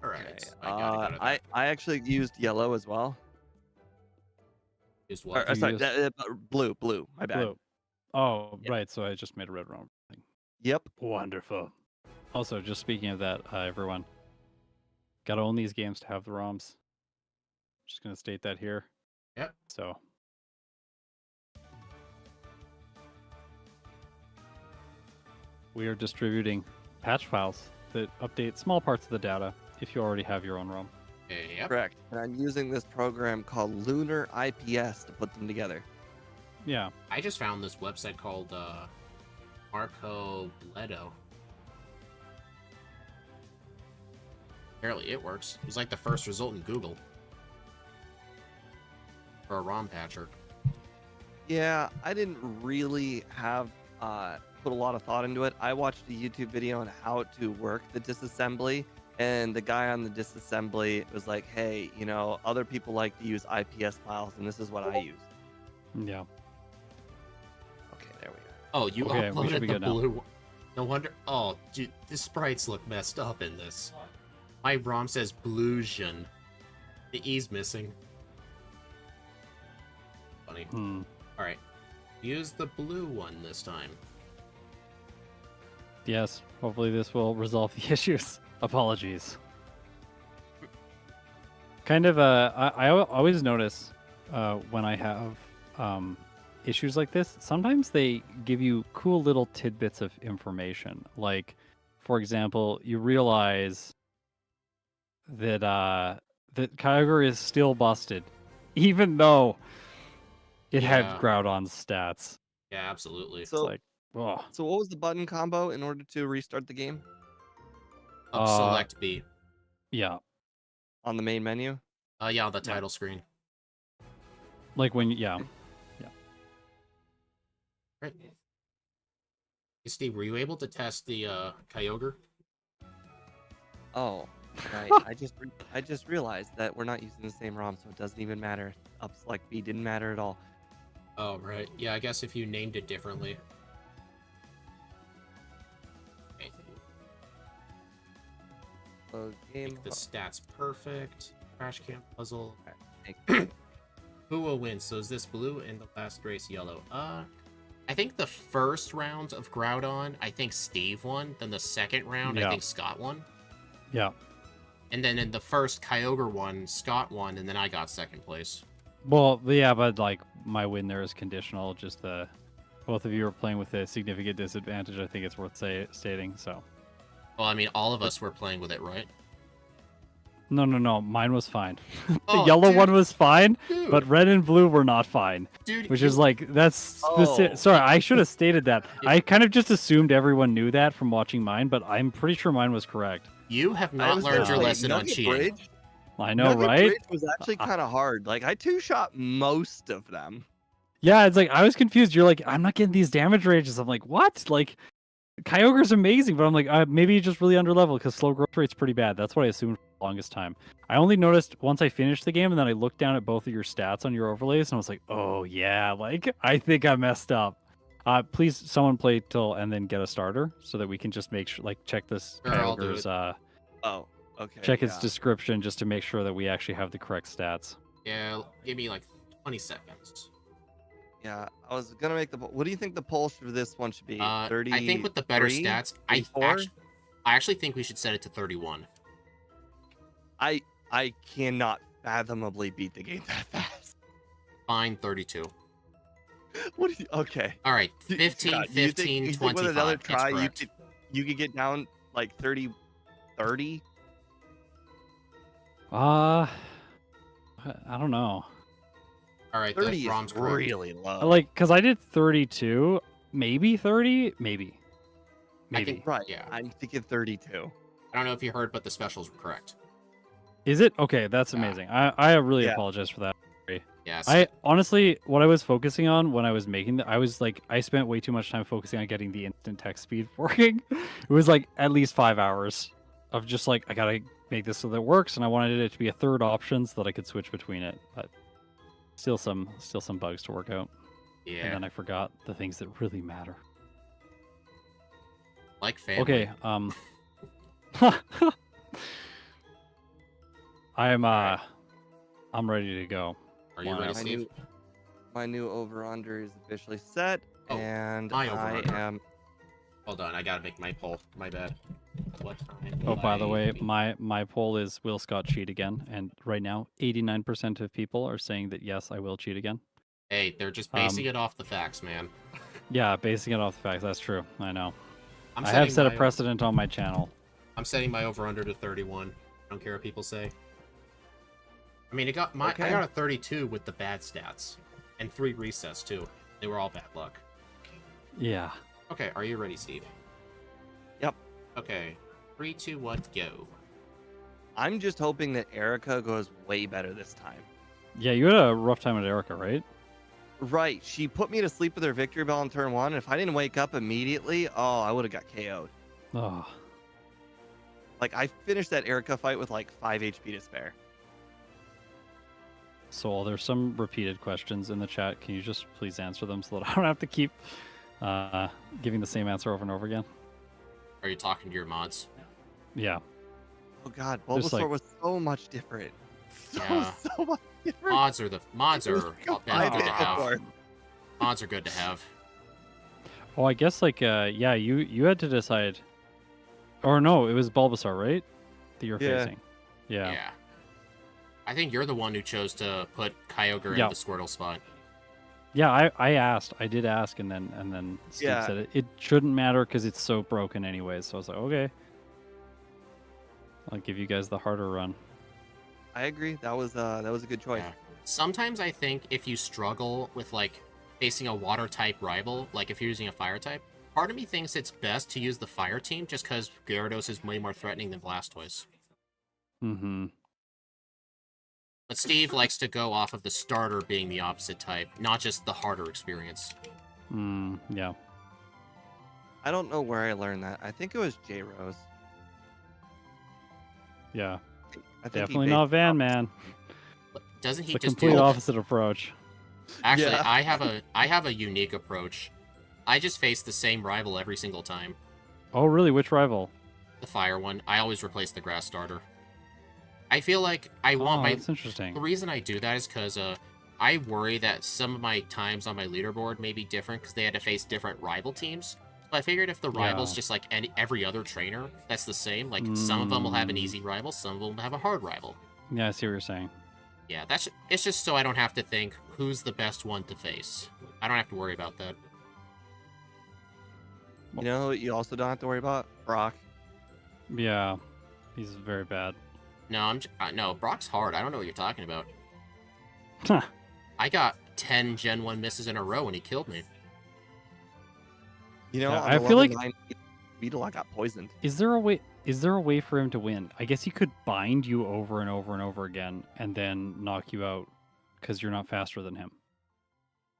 All right. Okay, I got it. I actually used yellow as well. Used Or, what? You sorry, used- blue. My bad. Blue. Oh, Yep. right. So I just made a red wrong thing. Yep. Wonderful. Also, just speaking of that, everyone, gotta own these games to have the ROMs. Just gonna state that here. Yep. So. We are distributing patch files that update small parts of the data if you already have your own ROM. Yep. Correct. And I'm using this program called Lunar IPS to put them together. Yeah. I just found this website called Marco Bledo. Apparently it works. It was like the first result in Google for a ROM patcher. Yeah, I didn't really have put a lot of thought into it. I watched a YouTube video on how to work the disassembly, and the guy on the disassembly was like, hey, other people like to use IPS files, and this is what I use. Yeah. Okay, there we go. Oh, you Okay, we should uploaded be the good now. blue one. No wonder. Oh, dude, the sprites look messed up in this. My ROM says Bluesian. The E's missing. Funny. Alright. Use the blue one this time. Yes. Hopefully this will resolve the issues. Apologies. Kind of, I always notice when I have issues like this, sometimes they give you cool little tidbits of information. Like, for example, you realize that that Kyogre is still busted, even though it had Yeah. Groudon's stats. Yeah, absolutely. It's So, like, oh, so what was the button combo in order to restart the game Up select B. yeah. on the main menu? Yeah, on the title screen. Like when, yeah. Right. Hey, Steve, were you able to test the Kyogre? Oh, right. I just realized that we're not using the same ROM, so it doesn't even matter. Up select B didn't matter at all. Oh, right. Yeah, I guess if you named it differently. Okay. So game. Make the stats perfect. Crash Camp puzzle. Alright, Who will win? So is this blue and the last race yellow? I think the first round of Groudon, I think Steve won. Then the second round, I Yeah. think Scott won. Yeah. And then in the first Kyogre one, Scott won, and then I got second place. Well, yeah, but like my win there is conditional. Just both of you are playing with a significant disadvantage. I think it's worth stating. So. Well, I mean, all of us were playing with it, right? No. Mine was fine. The Oh, yellow dude. one was fine, Dude, but red and blue were not fine. dude, Which you- is like that's Oh. Sorry, I should have stated that. Yeah. I kind of just assumed everyone knew that from watching mine, but I'm pretty sure mine was correct. you have I not was learned gonna your say, lesson on Nugget cheating. Bridge, I know, Nugget right? Bridge was actually kind of hard. Like I two-shot most of them. Yeah, it's like I was confused. You're like, I'm not getting these damage ranges. I'm like, what? Like, Kyogre's amazing, but I'm like, maybe he's just really underleveled because slow growth rate's pretty bad. That's what I assumed for the longest time. I only noticed once I finished the game, and then I looked down at both of your stats on your overlays, and I was like, oh yeah, like I think I messed up. Please, someone play till and then get a starter so that we can just make sure, like, check this Sure, I'll do Kyogre's Oh, okay. check its yeah. description just to make sure that we actually have the correct stats. Yeah, give me like 20 seconds. Yeah, I was gonna make the. What do you think the poll for this one should be? 30. I think with the better stats, I actually think we should set it to 31. I cannot fathomably beat the game that fast. Fine, 32. What do you? Okay. All right, Do- 15, Scott, do you 15, think 25. with another That's try, correct. you could get down like 30. I don't know. All right, 30 the ROM's is correct. really low. Like, cause I did 32, maybe 30, maybe. I think, right. yeah. I'm thinking 32. I don't know if you heard, but the specials were correct. Is it? Okay, that's Yeah. amazing. I really Yeah. apologize for that. Yes. I honestly, what I was focusing on when I was making I was like, I spent way too much time focusing on getting the instant text speed working. It was like at least 5 hours of just like, I gotta make this so that it works, and I wanted it to be a third option so that I could switch between it. But still some bugs to work out. And Yeah. then I forgot the things that really matter. Like family. Okay, I'm ready to go. Are you Wow. ready, My Steve? My new over/under is officially set, Oh, and my I over-under. am. Hold on, I gotta make my poll. My bad. What time? Oh, will by the I way, be- my poll is, will Scott cheat again? And right now, 89% of people are saying that yes, I will cheat again. Hey, they're just basing it off the facts, man. Yeah, basing it off the facts. That's true. I know. I'm I have setting set a my- precedent on my channel. I'm setting my over/under to 31. I don't care what people say. I mean, I got a 32 with the bad stats, and 3 resets too. They were all bad luck. Yeah. Okay, are you ready, Steve? Yep. Okay, 3, 2, 1, go. I'm just hoping that Erica goes way better this time. Yeah, you had a rough time with Erica, right? Right. She put me to sleep with her victory bell on turn 1. And if I didn't wake up immediately, oh, I would have got KO'd. Oh. Like, I finished that Erica fight with like 5 HP to spare. So there's some repeated questions in the chat. Can you just please answer them so that I don't have to keep giving the same answer over and over again? Are you talking to your mods? Yeah. Oh god, Just, Bulbasaur like- was so much different. So, Yeah. so much different. Mods are It was good to have. before. Mods are good to have. Oh, I guess like yeah, you had to decide. Or no, it was Bulbasaur, right? That you're Yeah. facing. Yeah. Yeah. I think you're the one who chose to put Kyogre Yeah. in the Squirtle spot. Yeah, I asked. I did ask, and then Steve Yeah. said it shouldn't matter because it's so broken anyways. So I was like, okay, I'll give you guys the harder run. I agree. That was a good choice. Yeah. Sometimes I think if you struggle with like facing a water type rival, like if you're using a fire type, part of me thinks it's best to use the fire team just because Gyarados is way more threatening than Blastoise. Mm-hmm. But Steve likes to go off of the starter being the opposite type, not just the harder experience. Yeah. I don't know where I learned that. I think it was J Rose. Yeah. I think he Definitely made- not Van Man. But doesn't It's he a just complete do... opposite approach. Actually, Yeah. I have a unique approach. I just face the same rival every single time. Oh, really? Which rival? The fire one. I always replace the grass starter. I feel like I want Oh, my... that's interesting. The reason I do that is because I worry that some of my times on my leaderboard may be different because they had to face different rival teams. So I figured if the rival's Yeah. just like every other trainer, that's the same. Like some of them will have an easy rival, some of them will have a hard rival. Yeah, I see what you're saying. Yeah, it's just so I don't have to think who's the best one to face. I don't have to worry about that. You know what you also don't have to worry about? Brock. Yeah, he's very bad. No, no, Brock's hard. I don't know what you're talking about. Huh. I got 10 Gen 1 misses in a row and he killed me. You know, Yeah, on I the feel level like- 9 Beetle, I got poisoned. Is there a way? Is there a way for him to win? I guess he could bind you over and over and over again, and then knock you out because you're not faster than him.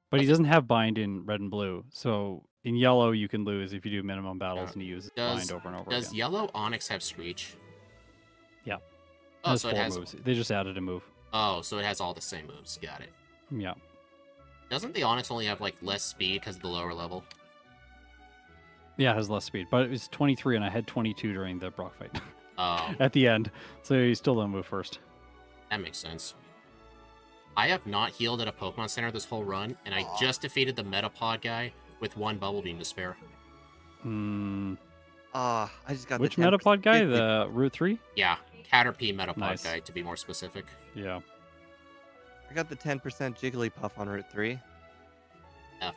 But he doesn't have bind in red and blue, so In yellow, you can lose if you do minimum battles Yeah. and you use blind over and over Does again. yellow Onyx have Screech? Yeah. Oh, Has so 4 moves. They just added a move. Oh, so it has all the same moves. Got it. Yeah. Doesn't the Onyx only have like less speed because of the lower level? Yeah, it has less speed, but it was 23 and I had 22 during the Brock fight Oh, at the end. So you still don't move first. that makes sense. I have not healed at a Pokemon Center this whole run, and I just defeated the Metapod guy with 1 Bubble Beam to spare. Hmm. I just got Which the 10% Metapod guy? jiggly. The Route 3? Yeah, Caterpie Metapod Nice. guy, to be more specific. Yeah. I got the 10% Jigglypuff on Route 3. F.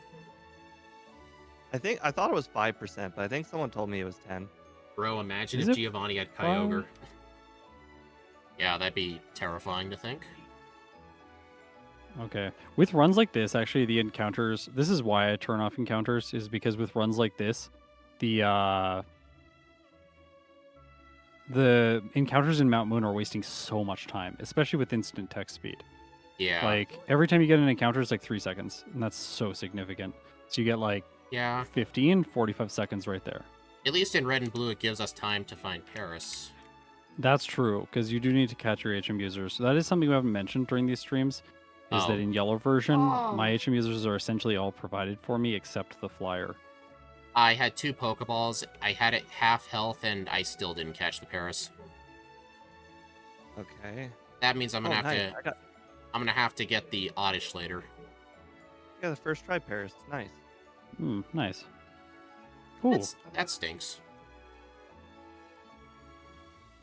I thought it was 5%, but I think someone told me it was 10. Bro, imagine Is if it Giovanni had Kyogre. Yeah, that'd be terrifying to think. Okay. With runs like this, actually, the encounters. This is why I turn off encounters, is because with runs like this, the encounters in Mount Moon are wasting so much time, especially with instant text speed. Yeah. Like every time you get an encounter, it's like 3 seconds, and that's so significant. So you get like Yeah. 15, 45 seconds right there. At least in Red and Blue, it gives us time to find Paris. That's true, because you do need to catch your HM users. So that is something we haven't mentioned during these streams. Is that in yellow version, my HM users are essentially all provided for me except the flyer. I had 2 Pokeballs. I had it half health, and I still didn't catch the Paris. Okay. That means I'm gonna have nice. to. I'm gonna have to get the Oddish later. Yeah, the first try Paris. It's nice. Nice. Cool. That stinks.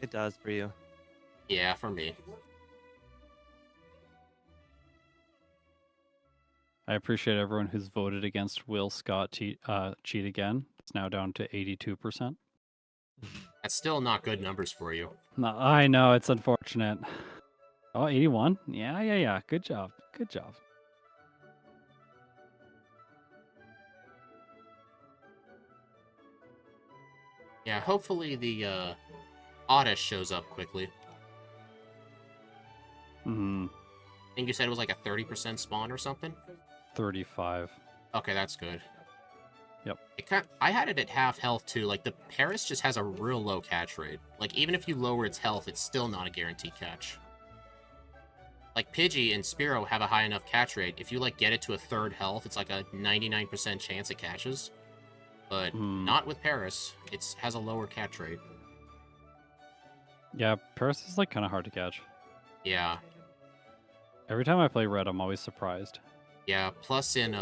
It does for you. Yeah, for me. I appreciate everyone who's voted against Will Scott cheat again. It's now down to 82%. That's still not good numbers for you. No, I know, it's unfortunate. Oh, 81? Yeah. Good job. Good job. Yeah, hopefully the Oddish shows up quickly. Hmm. I think you said it was like a 30% spawn or something? 35. Okay, that's good. Yep. I had it at half health too. Like the Paris just has a real low catch rate. Like even if you lower its health, it's still not a guaranteed catch. Like Pidgey and Spearow have a high enough catch rate. If you like get it to a third health, it's like a 99% chance it catches. But not with Paris. It has a lower catch rate. Yeah, Paris is like kind of hard to catch. Yeah. Every time I play Red, I'm always surprised. Yeah, plus in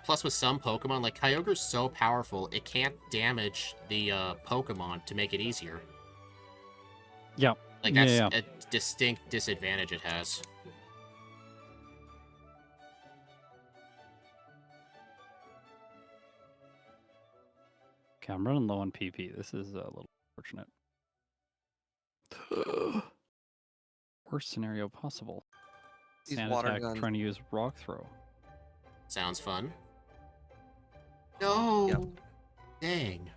plus with some Pokemon, like Kyogre's so powerful, it can't damage the Pokemon to make it easier. Yeah. Like that's a distinct disadvantage it has. Okay, I'm running low on PP. This is a little unfortunate. Worst scenario possible. These Sand water attack guns. trying to use rock throw. Sounds fun. No! Yep. Dang.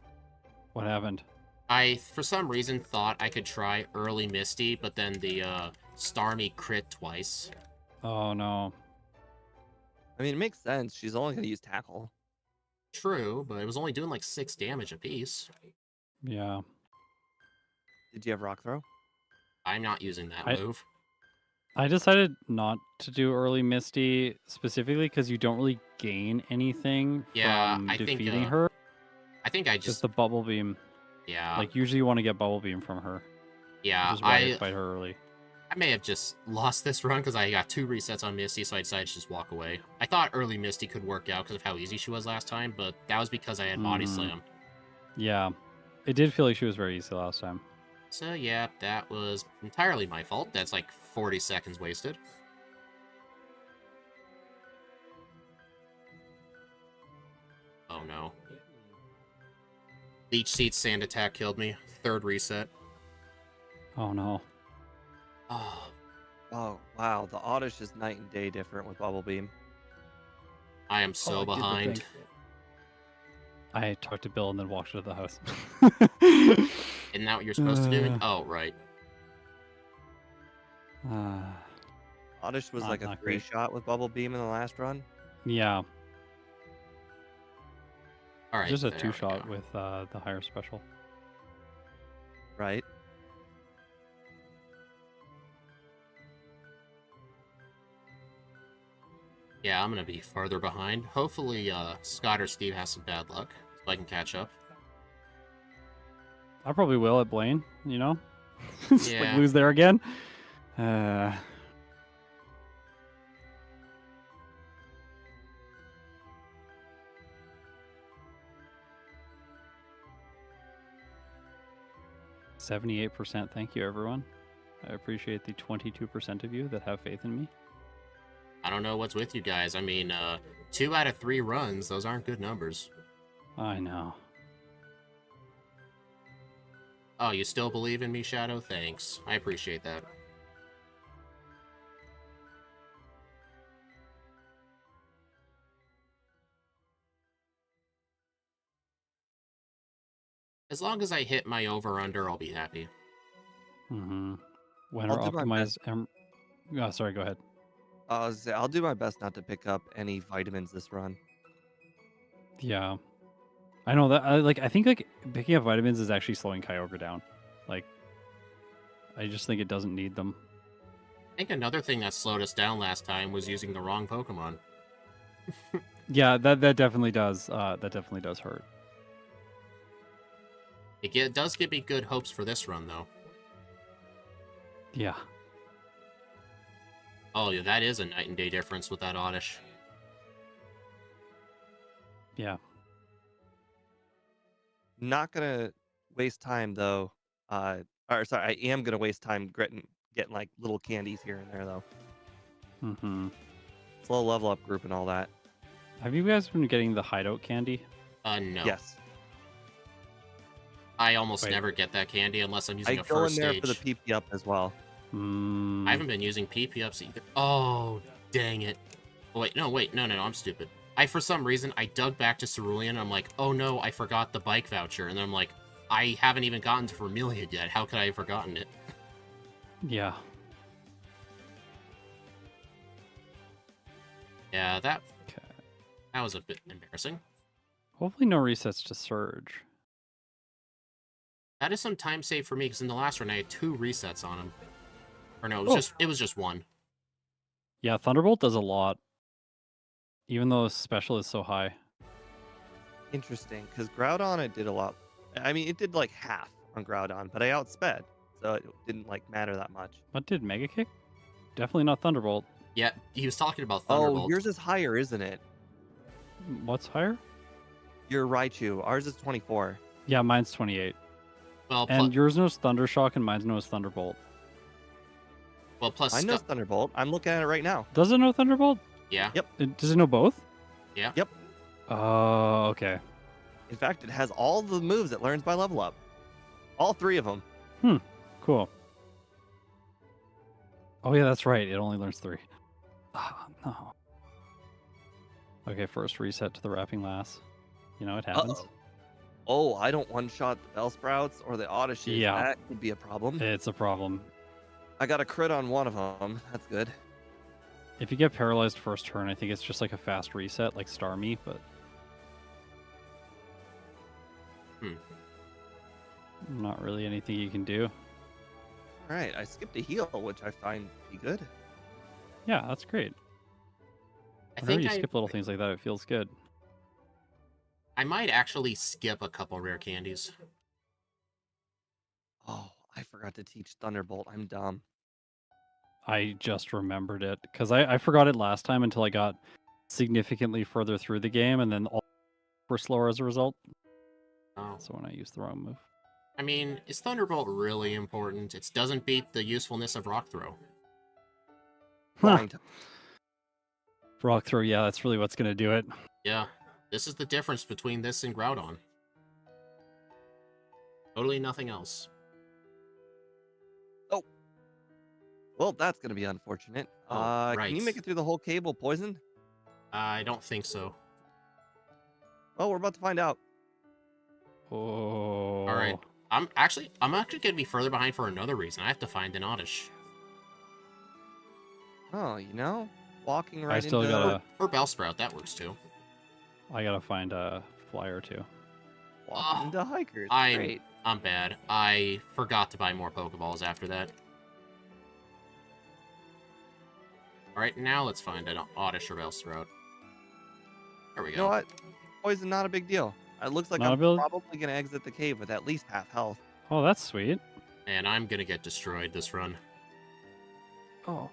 What happened? I, for some reason, thought I could try early Misty, but then the Starmie crit twice. Oh no. I mean, it makes sense. She's only going to use Tackle. True, but it was only doing like 6 damage apiece. Yeah. Did you have Rock Throw? I'm not using that move. I decided not to do early Misty specifically because you don't really gain anything from defeating her. I think I just the Bubble Beam. Yeah. Like usually you want to get Bubble Beam from her. Yeah, which is why I fight her early. I may have just lost this run because I got 2 resets on Misty, so I decided to just walk away. I thought early Misty could work out because of how easy she was last time, but that was because I had Body Slam. Yeah. It did feel like she was very easy last time. So yeah, that was entirely my fault. That's like 40 seconds wasted. Oh no. Leech Seed Sand Attack killed me. 3rd reset. Oh no. Oh. Oh, wow. The Oddish is night and day different with Bubble Beam. I am so behind. I talked to Bill and then walked out of the house. Isn't that what you're supposed to do? Oh, right. Oddish was like a 3-shot with Bubble Beam in the last run. Yeah. All right, Just a there we two-shot go. with the higher special. Right. Yeah, I'm gonna be farther behind. Hopefully, Scott or Steve has some bad luck, so I can catch up. I probably will at Blaine, you know? Just like Yeah. lose there again. 78%. Thank you, everyone. I appreciate the 22% of you that have faith in me. I don't know what's with you guys. I mean, 2 out of 3 runs, those aren't good numbers. I know. Oh, you still believe in me, Shadow? Thanks. I appreciate that. As long as I hit my over-under, I'll be happy. Mm-hmm. When I'll are do my best. optimized... Oh, sorry, go ahead. I'll do my best not to pick up any vitamins this run. Yeah. I know that, I think, like, picking up vitamins is actually slowing Kyogre down. Like, I just think it doesn't need them. I think another thing that slowed us down last time was using the wrong Pokemon. Yeah, that definitely does. That definitely does hurt. It does give me good hopes for this run, though. Yeah. Oh, yeah, that is a night and day difference with that Oddish. Yeah. Not gonna waste time though. Or sorry, I am gonna waste time getting like little candies here and there though. Mm-hmm. Slow level up group and all that. Have you guys been getting the hideout candy? No. Yes. I almost Wait. never get that candy unless I'm I using a go in first there stage. for the PP up as well. Mm. I haven't been using PP ups either. Oh, dang it. Oh, wait, no, I'm stupid. For some reason, I dug back to Cerulean, and I'm like, oh no, I forgot the bike voucher. And then I'm like, I haven't even gotten to Vermilion yet. How could I have forgotten it? Yeah. Yeah, that Okay. was a bit embarrassing. Hopefully no resets to Surge. That is some time saved for me, because in the last run, I had 2 resets on him. Or no, it was just 1. Yeah, Thunderbolt does a lot. Even though special is so high. Interesting, because Groudon it did a lot. I mean, it did like half on Groudon, but I outsped, so it didn't like matter that much. What did Mega Kick? Definitely not Thunderbolt. Yeah, he was talking about Oh, Thunderbolt. yours is higher, isn't it? What's higher? Your Raichu. Ours is 24. Yeah, mine's 28. Well, And yours knows Thundershock and mine knows Thunderbolt. plus I know Thunderbolt. I'm looking at it right now. Does it know Thunderbolt? Yeah. Yep. Does it know both? Yeah. Yep. Oh, okay. In fact, it has all the moves it learns by level up. All 3 of them. Cool. Oh, yeah, that's right. It only learns 3. Oh, no. Okay, first reset to the Wrapping Lass. You know, it happens. Uh-oh. Oh, I don't one-shot the Bellsprouts or the Odysseys. Yeah. That could be a problem. It's a problem. I got a crit on one of them. That's good. If you get paralyzed first turn, I think it's just like a fast reset, like Starmie, but... Not really anything you can do. All right, I skipped a heal, which I find to be good. Yeah, that's great. I Whenever think you skip little things like that, it feels good. I might actually skip a couple rare candies. Oh, I forgot to teach Thunderbolt. I'm dumb. I just remembered it, because I forgot it last time until I got significantly further through the game, and then all were slower as a result. Oh. So when I used the wrong move. I mean, is Thunderbolt really important? It doesn't beat the usefulness of Rock Throw. Blind. Rock Throw, yeah, that's really what's going to do it. Yeah, this is the difference between this and Groudon. Totally nothing else. Oh. Well, that's going to be unfortunate. Oh, right. Can you make it through the whole cable poison? I don't think so. Oh, we're about to find out. Oh. All right. I'm actually gonna be further behind for another reason. I have to find an Oddish. Oh, you know, walking right I still into... gotta... Or Bellsprout, that works too. I gotta find a flyer too. Walking into hikers. I'm Great. bad. I forgot to buy more Pokeballs after that. Alright, now let's find an Oddish or Bellsprout. There we You go. know what? Poison, not a big deal. It looks like Not a I'm big- probably going to exit the cave with at least half health. Oh, that's sweet. And I'm gonna get destroyed this run. Oh.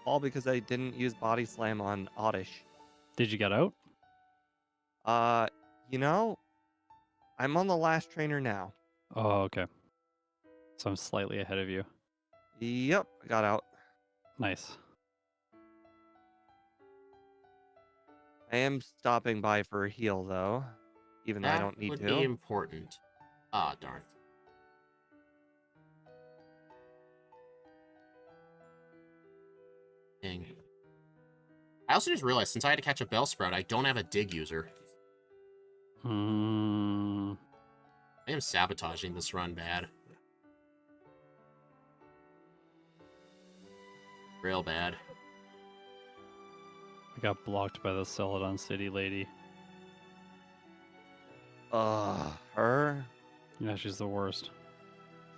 All because I didn't use Body Slam on Oddish. Did you get out? You know, I'm on the last trainer now. Oh, okay. So I'm slightly ahead of you. Yep, I got out. Nice. I am stopping by for a heal, though, even though I don't need would to. be important. Ah, darn. Dang. I also just realized, since I had to catch a Bellsprout, I don't have a dig user. Hmm. I am sabotaging this run bad. Real bad. I got blocked by the Celadon City lady. Her? Yeah, she's the worst.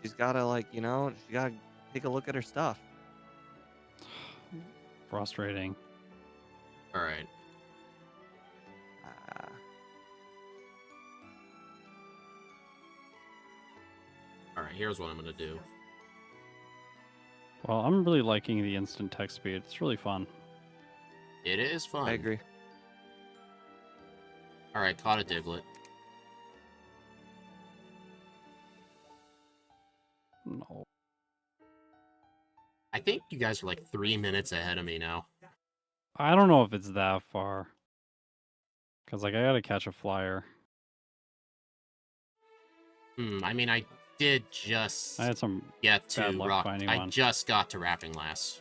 She's gotta, like, you know, she gotta take a look at her stuff. Frustrating. Alright. Uh, Alright, here's what I'm gonna do. Well, I'm really liking the instant text speed. It's really fun. It is fun. I agree. Alright, caught a Diglett. No. I think you guys are like 3 minutes ahead of me now. I don't know if it's that far. Because, like, I gotta catch a flyer. I mean, I did just I had some get to bad luck rock. finding I one. just got to Rapping Lass.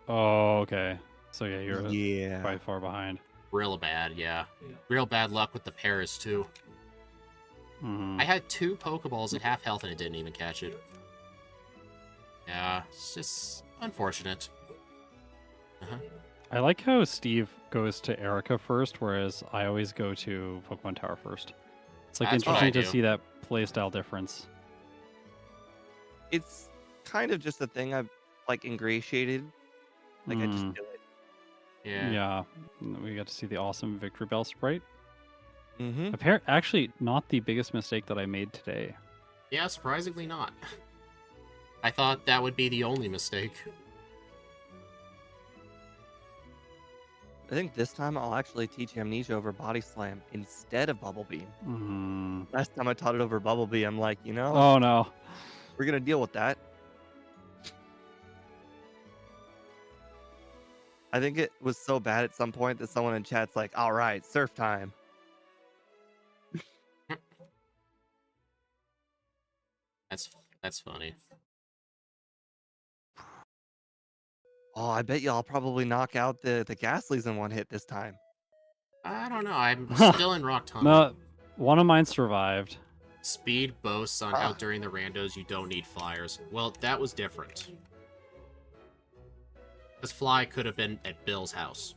Oh, okay. So, yeah, you're Yeah. quite far behind. Real bad, yeah. Real bad luck with the Paris, too. Mhm. I had 2 Pokeballs at half health and it didn't even catch it. Yeah, it's just unfortunate. I like how Steve goes to Erica first, whereas I always go to Pokemon Tower first. It's like That's what I interesting to do. see that playstyle difference. It's kind of just a thing I've, like, ingratiated. Like, I just do it. Yeah. Yeah, we got to see the awesome Victory Bell sprite. Mm-hmm. Actually, not the biggest mistake that I made today. Yeah, surprisingly not. I thought that would be the only mistake. I think this time I'll actually teach Amnesia over Body Slam instead of Bubble Beam. Mhm. Last time I taught it over Bubble Beam, I'm like, you know, Oh no. we're gonna deal with that. I think it was so bad at some point that someone in chat's like, all right, surf time. That's funny. Oh, I bet y'all probably knock out the Ghastlies in one hit this time. I don't know. I'm still in Rock Tunnel. No, one of mine survived. Speed boasts on how during the randos you don't need flyers. Well, that was different. Because Fly could have been at Bill's house.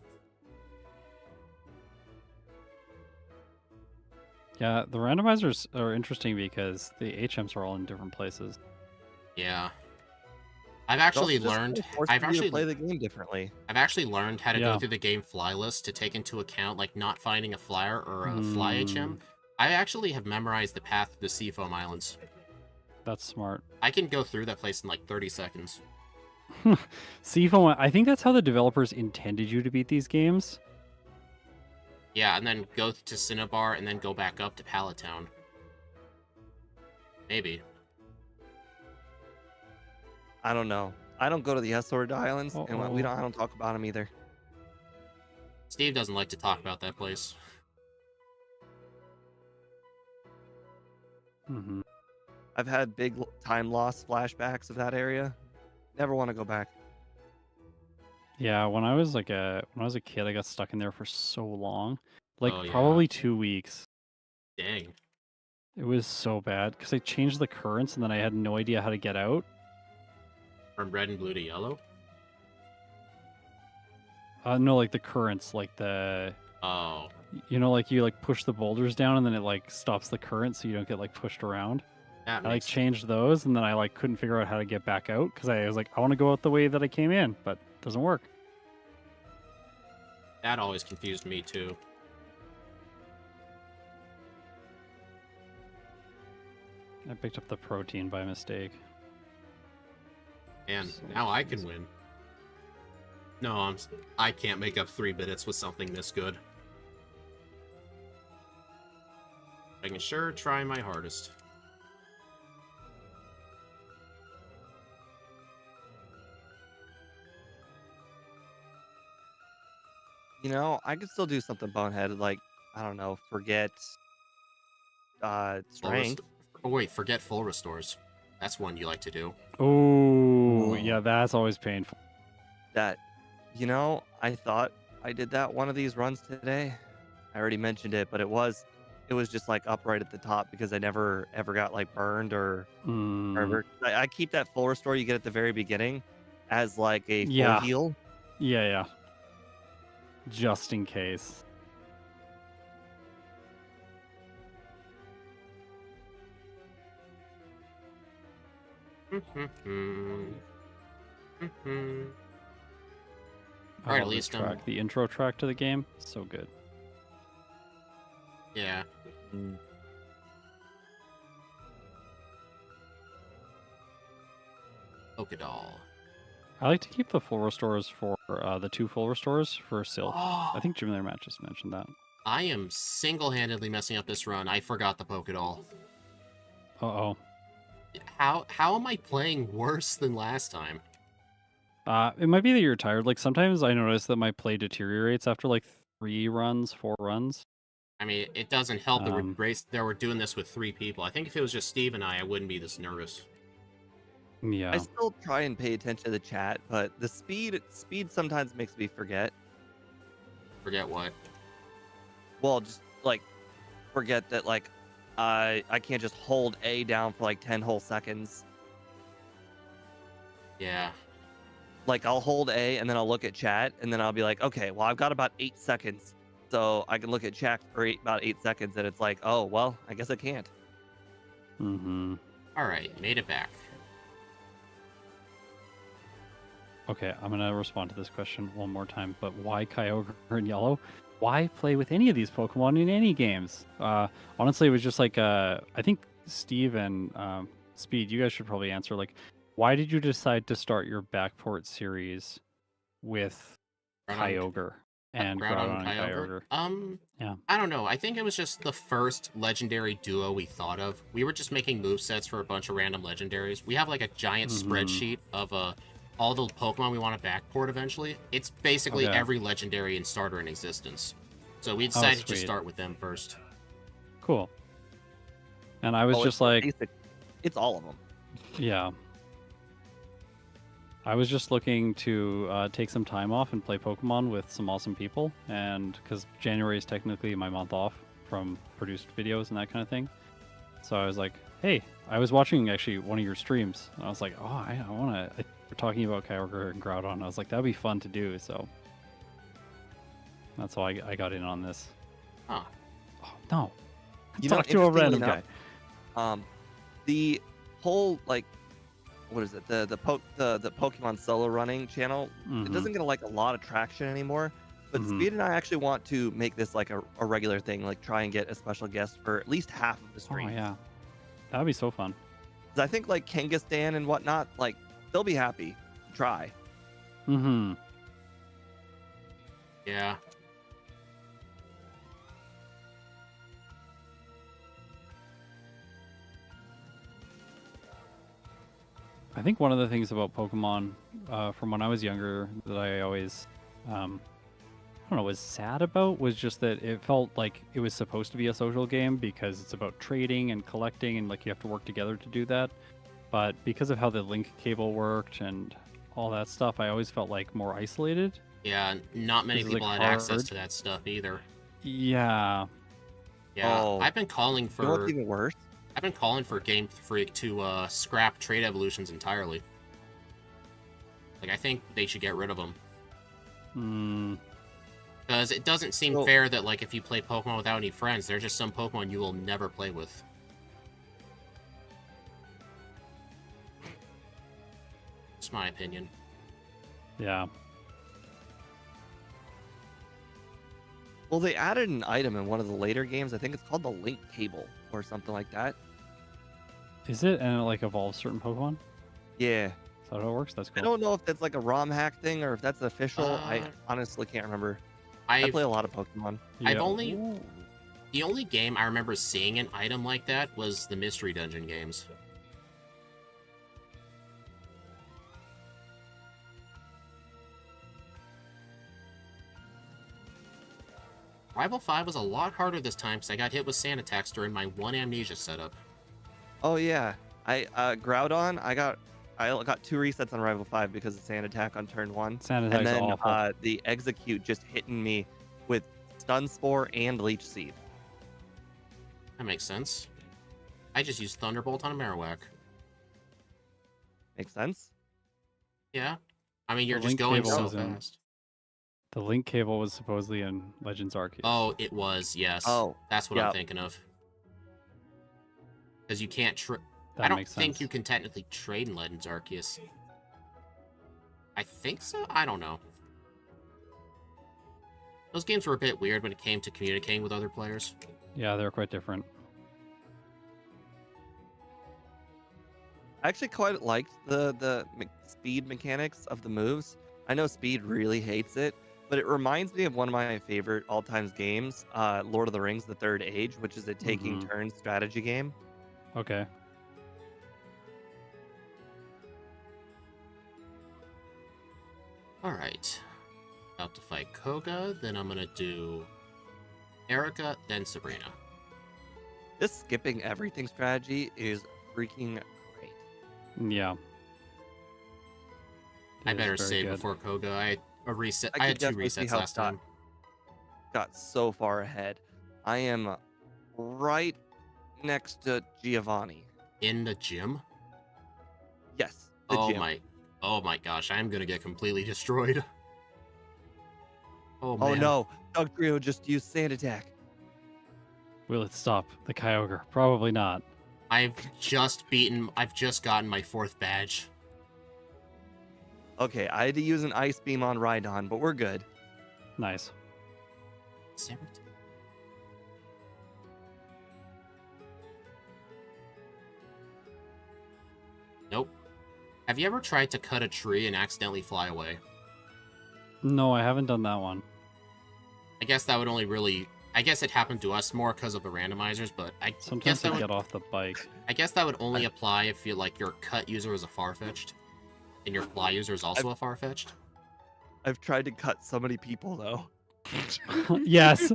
Yeah, the randomizers are interesting because the HMs are all in different places. Yeah. I've actually It's also just learned. kinda forces I've you to actually play the game differently. I've actually learned how to Yeah. go through the game fly list to take into account like not finding a flyer or a fly Hmm. HM. I actually have memorized the path to the Seafoam Islands. That's smart. I can go through that place in like 30 seconds. Seafoam, I think that's how the developers intended you to beat these games. Yeah, and then go to Cinnabar and then go back up to Pallet Town. Maybe. I don't know. I don't go to the Sword Islands, and Uh-oh. I don't talk about them either. Steve doesn't like to talk about that place. Hmm. I've had big time loss flashbacks of that area. Never want to go back. Yeah, when I was a kid, I got stuck in there for so long, like Oh, yeah. probably 2 weeks. Dang. It was so bad because I changed the currents and then I had no idea how to get out. From red and blue to yellow? No, like the currents, like the... Oh. You know, like you like push the boulders down and then it like stops the current so you don't get like pushed around. That I like makes changed those and then I like couldn't figure out how to get back out because I was like, I want to go out the way that I came in, but it doesn't work. That always confused me too. I picked up the protein by mistake. And So now I can win. No, I can't make up 3 minutes with something this good. I can sure try my hardest. You know, I could still do something boneheaded, like, I don't know, forget strength. Oh wait, forget full restores. That's one you like to do. Oh, yeah, that's always painful. That, you know, I thought I did that one of these runs today. I already mentioned it, but it was just like up right at the top because I never ever got like burned or I keep that full restore you get at the very beginning as like a full heal. Yeah. Just in case. Alright, at least track, the intro track to the game, so good. Yeah. Pokedoll. I like to keep the full restores for the 2 full restores for Sylph. I think Jim there Matt just mentioned that. I am single-handedly messing up this run. I forgot the Pokedoll. Uh-oh. How am I playing worse than last time? It might be that you're tired. Like sometimes I notice that my play deteriorates after like 3 runs, 4 runs. I mean, it doesn't help that we're doing this with 3 people. I think if it was just Steve and I wouldn't be this nervous. Yeah. I still try and pay attention to the chat, but the speed sometimes makes me forget. Forget what? Well, just like forget that like I can't just hold A down for like 10 whole seconds. Yeah. Like I'll hold A and then I'll look at chat and then I'll be like, okay, well I've got about 8 seconds. So I can look at chat for about 8 seconds and it's like, oh, well, I guess I can't. Alright, made it back. Okay, I'm going to respond to this question one more time, but why Kyogre in yellow? Why play with any of these Pokemon in any games? Honestly, it was just like, I think Steve and Speed, you guys should probably answer, like, why did you decide to start your Backport series with Kyogre and Groudon and Kyogre? Yeah. I don't know. I think it was just the first legendary duo we thought of. We were just making movesets for a bunch of random legendaries. We have like a giant spreadsheet of all the Pokemon we want to backport eventually. It's basically every legendary and starter in existence. So we decided to start with them first. Cool. And I was just like... It's all of them. Yeah. I was just looking to take some time off and play Pokemon with some awesome people. And because January is technically my month off from produced videos and that kind of thing. So I was like, hey, I was watching actually one of your streams. And I was like, oh, I want to... We're talking about Kyogre and Groudon. I was like, that'd be fun to do. So that's why I got in on this. Huh. Oh, no. You Talk to a random guy. The whole like, what is it? The Pokemon solo running channel. It doesn't get like a lot of traction anymore. But Speed and I actually want to make this like a regular thing. Like try and get a special guest for at least half of the stream. Oh yeah, that would be so fun. Because I think like Kangaskhan and whatnot, like they'll be happy to try. Yeah. I think one of the things about Pokemon from when I was younger that I always, I don't know, was sad about was just that it felt like it was supposed to be a social game because it's about trading and collecting and like you have to work together to do that. But because of how the link cable worked and all that stuff, I always felt like more isolated. Yeah, not many people had access to that stuff either. Yeah. Yeah, I've been calling for... You know what's even worse? I've been calling for Game Freak to scrap trade evolutions entirely. Like, I think they should get rid of them. Because it doesn't seem fair that, like, if you play Pokemon without any friends, there's just some Pokemon you will never play with. It's my opinion. Yeah. Well, they added an item in one of the later games. I think it's called the Link Cable or something like that. Is it? And it like evolves certain Pokemon? Yeah. Is that how it works? That's cool. I don't know if that's like a ROM hack thing or if that's official. I honestly can't remember. I play a lot of Pokemon. Yeah. The only game I remember seeing an item like that was the Mystery Dungeon games. Rival 5 was a lot harder this time because I got hit with sand attacks during my one amnesia setup. Oh yeah, Groudon. I got 2 resets on Rival 5 because of sand attack on turn 1. Sand attack's and then awful. The Execute just hitting me with Stun Spore and Leech Seed. That makes sense. I just used Thunderbolt on a Marowak. Makes sense. Yeah. I mean, you're just going so fast. The Link Cable was supposedly in Legends Arceus. Oh, it was, yes. Oh, that's what I'm thinking of. Because you can't I don't think you can technically trade in Legends Arceus. I think so? I don't know. Those games were a bit weird when it came to communicating with other players. Yeah, they're quite different. I actually quite liked the speed mechanics of the moves. I know Speed really hates it, but it reminds me of one of my favorite all-time games, Lord of the Rings: The Third Age, which is a taking turns strategy game. Okay. Alright. About to fight Koga, then I'm gonna do Erica, then Sabrina. This skipping everything strategy is freaking great. Yeah. I better save before Koga. I had 2 resets last time. Got so far ahead. I am right next to Giovanni. In the gym? Yes, the gym. Oh my gosh, I'm gonna get completely destroyed. Oh man. Oh no, Dugtrio just used Sand Attack. Will it stop the Kyogre? Probably not. I've just gotten my 4th badge. Okay, I had to use an Ice Beam on Rhydon, but we're good. Nice. Nope. Have you ever tried to cut a tree and accidentally fly away? No, I haven't done that one. I guess that would only really... I guess it happened to us more because of the randomizers, but sometimes they get off the bike. I guess that would only apply if you your cut user is a Farfetch'd, and your fly user is also a Farfetch'd. I've tried to cut so many people though. Yes.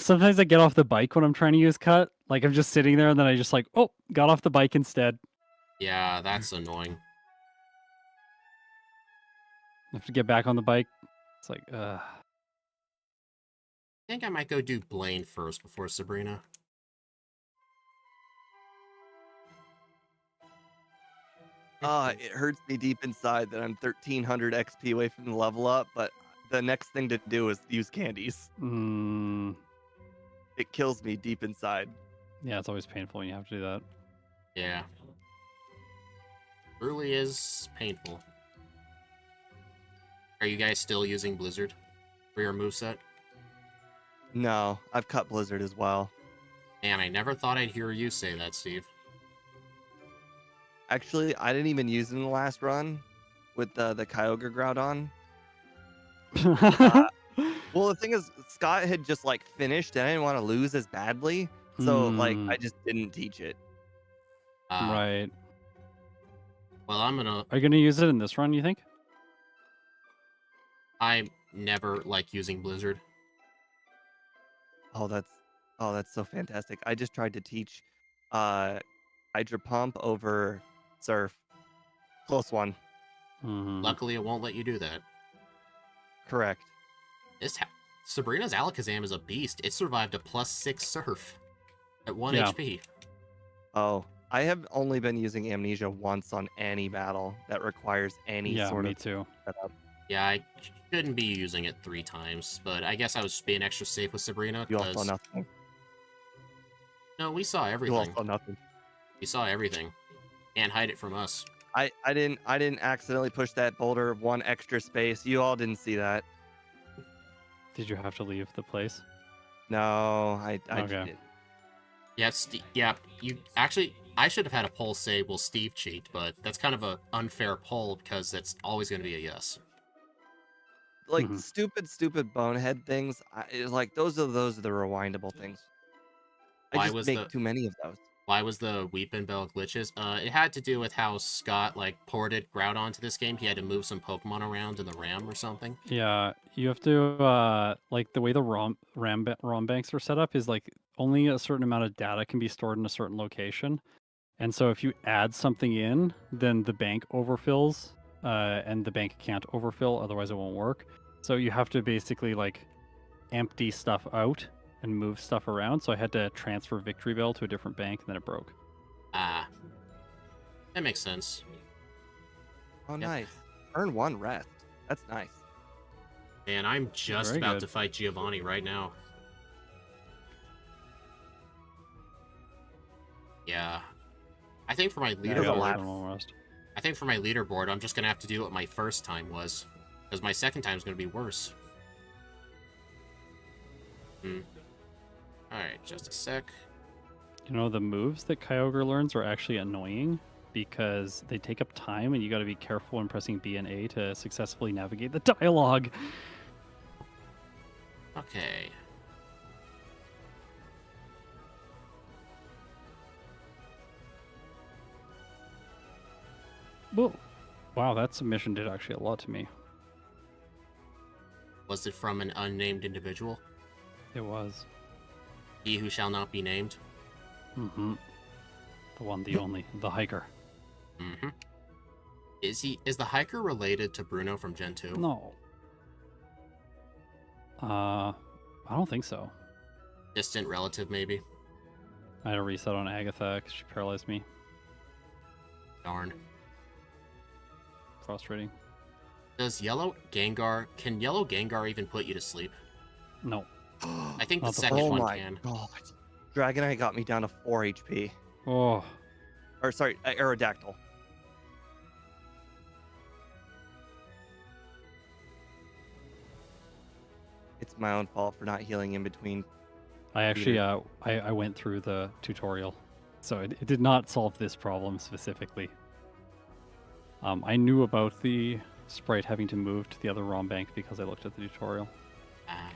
Sometimes I get off the bike when I'm trying to use cut. Like I'm just sitting there and then I just got off the bike instead. Yeah, that's annoying. I have to get back on the bike. It's like, I think I might go do Blaine first before Sabrina. It hurts me deep inside that I'm 1300 XP away from the level up, but the next thing to do is use candies. It kills me deep inside. Yeah, it's always painful when you have to do that. Yeah. Really is painful. Are you guys still using Blizzard for your moveset? No, I've cut Blizzard as well. Man, I never thought I'd hear you say that, Steve. Actually, I didn't even use it in the last run with the Kyogre Groudon. Well, the thing is, Scott had just finished, and I didn't want to lose as badly, so I just didn't teach it. Right. Well, I'm gonna. Are you gonna use it in this run? You think? I never like using Blizzard. Oh, that's so fantastic. I just tried to teach Hydro Pump over Surf. Close one. Luckily, it won't let you do that. Correct. Sabrina's Alakazam is a beast. It survived a +6 Surf at 1 HP. Oh, I have only been using Amnesia once on any battle that requires any sort of me too. setup. Yeah, I shouldn't be using it 3 times, but I guess I was just being extra safe with Sabrina, You all saw because... nothing. No, we saw You all everything. saw nothing. We saw everything. Can't hide it from us. I didn't accidentally push that boulder 1 extra space. You all didn't see that. Did you have to leave the place? No, I Okay. didn't. Yeah, yeah, you actually... I should have had a poll say, will Steve cheat? But that's kind of an unfair poll, because it's always going to be a yes. Like Mhm. stupid bonehead things. It's like those are the rewindable things. I Why just was make too many of those. Why was the Weepin' Bell glitches? It had to do with how Scott, like, ported Groudon to this game. He had to move some Pokemon around in the RAM or something. Yeah, you have to like the way the ROM banks are set up is like only a certain amount of data can be stored in a certain location. And so if you add something in, then the bank overfills, and the bank can't overfill, otherwise it won't work. So you have to basically like empty stuff out and move stuff around. So I had to transfer Victory Bell to a different bank, and then it broke. Ah, that makes sense. Oh, Yep. nice. Earn 1 rest. That's nice. And I'm just Very about good. to fight Giovanni right now. Yeah. I think for my Yeah, I gotta leaderboard, spend one rest. I'm just gonna have to do what my first time was, because my second time is gonna be worse. Alright, just a sec. You know, the moves that Kyogre learns are actually annoying because they take up time, and you got to be careful when pressing B and A to successfully navigate the dialogue. Okay. Whoa. Wow, that submission did actually a lot to me. Was it from an unnamed individual? It was. He who shall not be named? Mm-hmm. The one, the only, the hiker. Mm-hmm. Is the hiker related to Bruno from Gen 2? No. I don't think so. Distant relative, maybe? I had a reset on Agatha because she paralyzed me. Darn. Frustrating. Can Yellow Gengar even put you to sleep? No. I think the Not the second Oh one my can. god. Dragonite got me down to 4 HP. Oh. Or sorry, Aerodactyl. It's my own fault for not healing in between. I actually, I went through the tutorial, so it did not solve this problem specifically. I knew about the sprite having to move to the other ROM bank because I looked at the tutorial. Ah.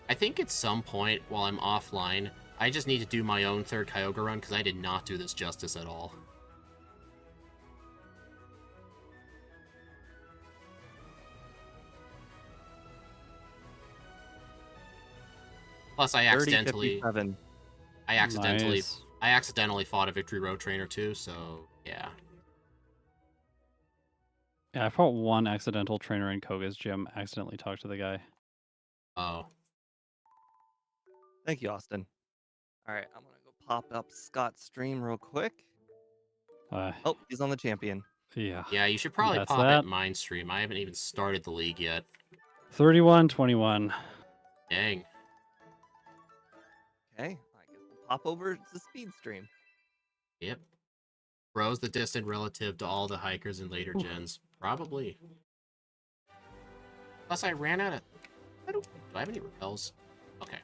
I think at some point while I'm offline, I just need to do my own third Kyogre run, because I did not do this justice at all. Plus, I 30, accidentally 57. Nice. I accidentally fought a Victory Road trainer too, so yeah. Yeah, I fought one accidental trainer in Koga's gym. Accidentally talked to the guy. Oh. Thank you, Austin. All right, I'm gonna go pop up Scott's stream real quick. Oh, he's on the champion. Yeah. Yeah, you should probably That's pop that. at mine stream. I haven't even started the league yet. 31-21. Dang. Okay, I guess we'll pop over to speed stream. Yep. Bro's the distant relative to all the hikers in later gens. Probably. Plus, I ran out of... do I have any repels? Okay.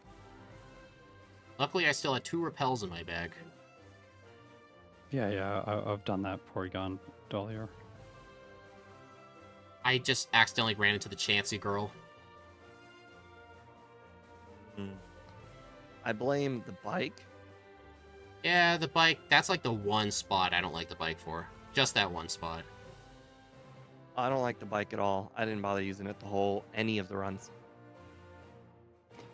Luckily, I still had 2 repels in my bag. Yeah, I've done that Porygon Dahlia. I just accidentally ran into the Chansey girl. I blame the bike. Yeah, the bike, that's like the one spot I don't like the bike for. Just that one spot. I don't like the bike at all. I didn't bother using it any of the runs.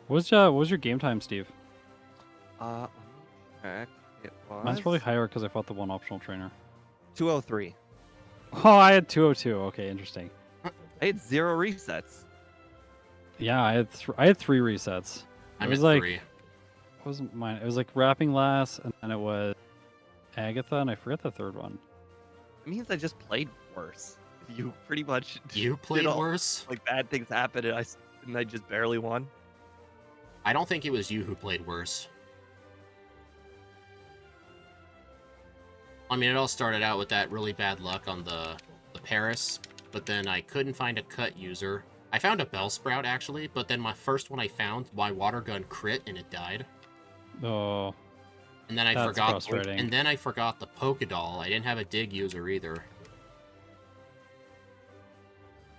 What was your game time, Steve? Let me check. It was Mine's probably higher because I fought the one optional trainer. 203. Oh, I had 202. Okay, interesting. I had 0 resets. Yeah, I had 3 resets. I'm it was at like 3. What was mine? It was like Wrapping Lass, and then it was Agatha, and I forget the third one. It means I just played worse. If you pretty much You played did all, worse? like, bad things happened, and I just barely won. I don't think it was you who played worse. I mean, it all started out with that really bad luck on the Paris, but then I couldn't find a cut user. I found a Bellsprout, actually, but then my first one I found, my water gun crit, and it died. Oh, And then I that's forgot. frustrating. And then I forgot the Pokedoll. I didn't have a dig user either.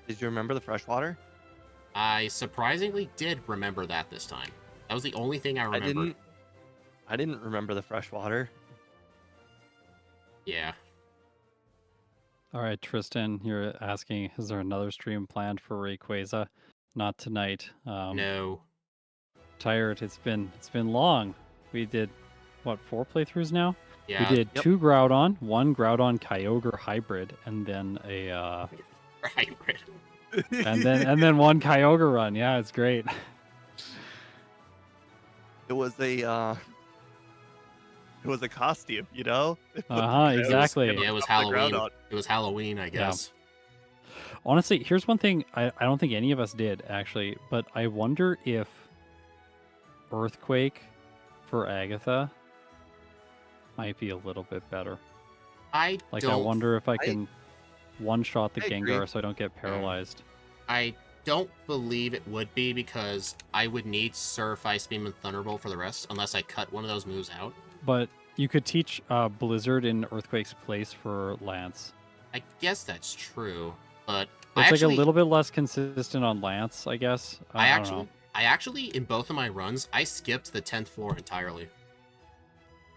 Did you remember the freshwater? I surprisingly did remember that this time. That was the only thing I remembered. I didn't remember the freshwater. Yeah. All right, Tristan, you're asking, is there another stream planned for Rayquaza? Not tonight. No. Tired. It's been long. We did what, 4 playthroughs now? Yeah. We did Yep. 2 Groudon, 1 Groudon Kyogre hybrid, and then a Hybrid. and then 1 Kyogre run. Yeah, it's great. It was a costume, you know? Exactly. Yeah, it was Up the ground Halloween. on. It was Halloween, I guess. Honestly, here's one thing I don't think any of us did actually, but I wonder if Earthquake for Agatha might be a little bit better. I wonder if I can one-shot the I agree. Gengar so I don't get paralyzed. I don't believe it would be because I would need Surf, Ice Beam, and Thunderbolt for the rest unless I cut one of those moves out. But you could teach Blizzard in Earthquake's place for Lance. I guess that's true, but It's like a little bit less consistent on Lance, I guess. I don't know. I actually, in both of my runs, I skipped the 10th floor entirely.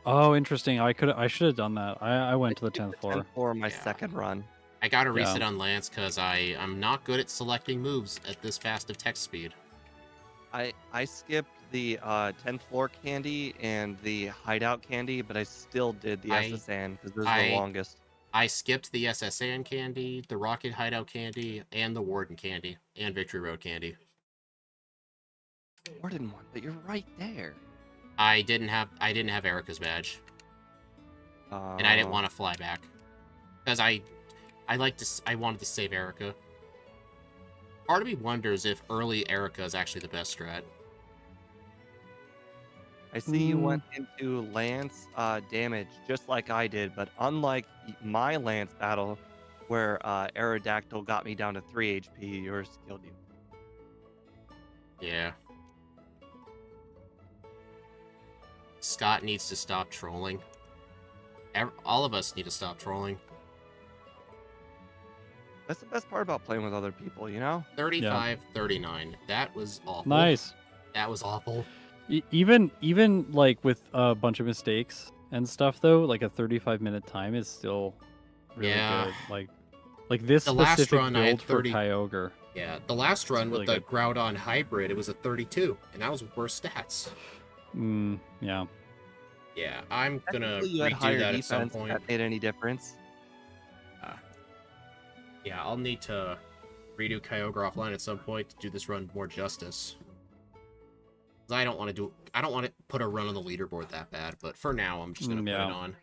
Oh, interesting. I should have done that. I went to the 10th floor. 10th floor my Yeah. second run. I got to reset on Lance because I'm not good at selecting moves at this fast of text speed. I skipped the 10th floor candy and the hideout candy, but I still did the SSN because those are the longest. I skipped the SSN candy, the Rocket Hideout candy, and the Warden candy, and Victory Road candy. Warden one, but you're right there. I didn't have Erica's badge, and I didn't want to fly back because I wanted to save Erica. Part of me wonders if early Erica is actually the best strat. I see you went into Lance damage just like I did, but unlike my Lance battle where Aerodactyl got me down to 3 HP, yours killed you. Yeah. Scott needs to stop trolling. All of us need to stop trolling. That's the best part about playing with other people, you know? 35-39. That was awful. Nice. That was awful. Even like with a bunch of mistakes and stuff though, like a 35-minute time is still really good. Like this The last specific run, I had build for 30 Kyogre. Yeah, the last run really with the good. Groudon hybrid, it was a 32, and that was worse stats. Yeah. Yeah, I'm gonna Technically, you had redo higher that at some defense. If point. that made any difference? Yeah, I'll need to redo Kyogre offline at some point to do this run more justice. 'Cause I don't want to put a run on the leaderboard that bad, but for now, I'm just gonna put it on.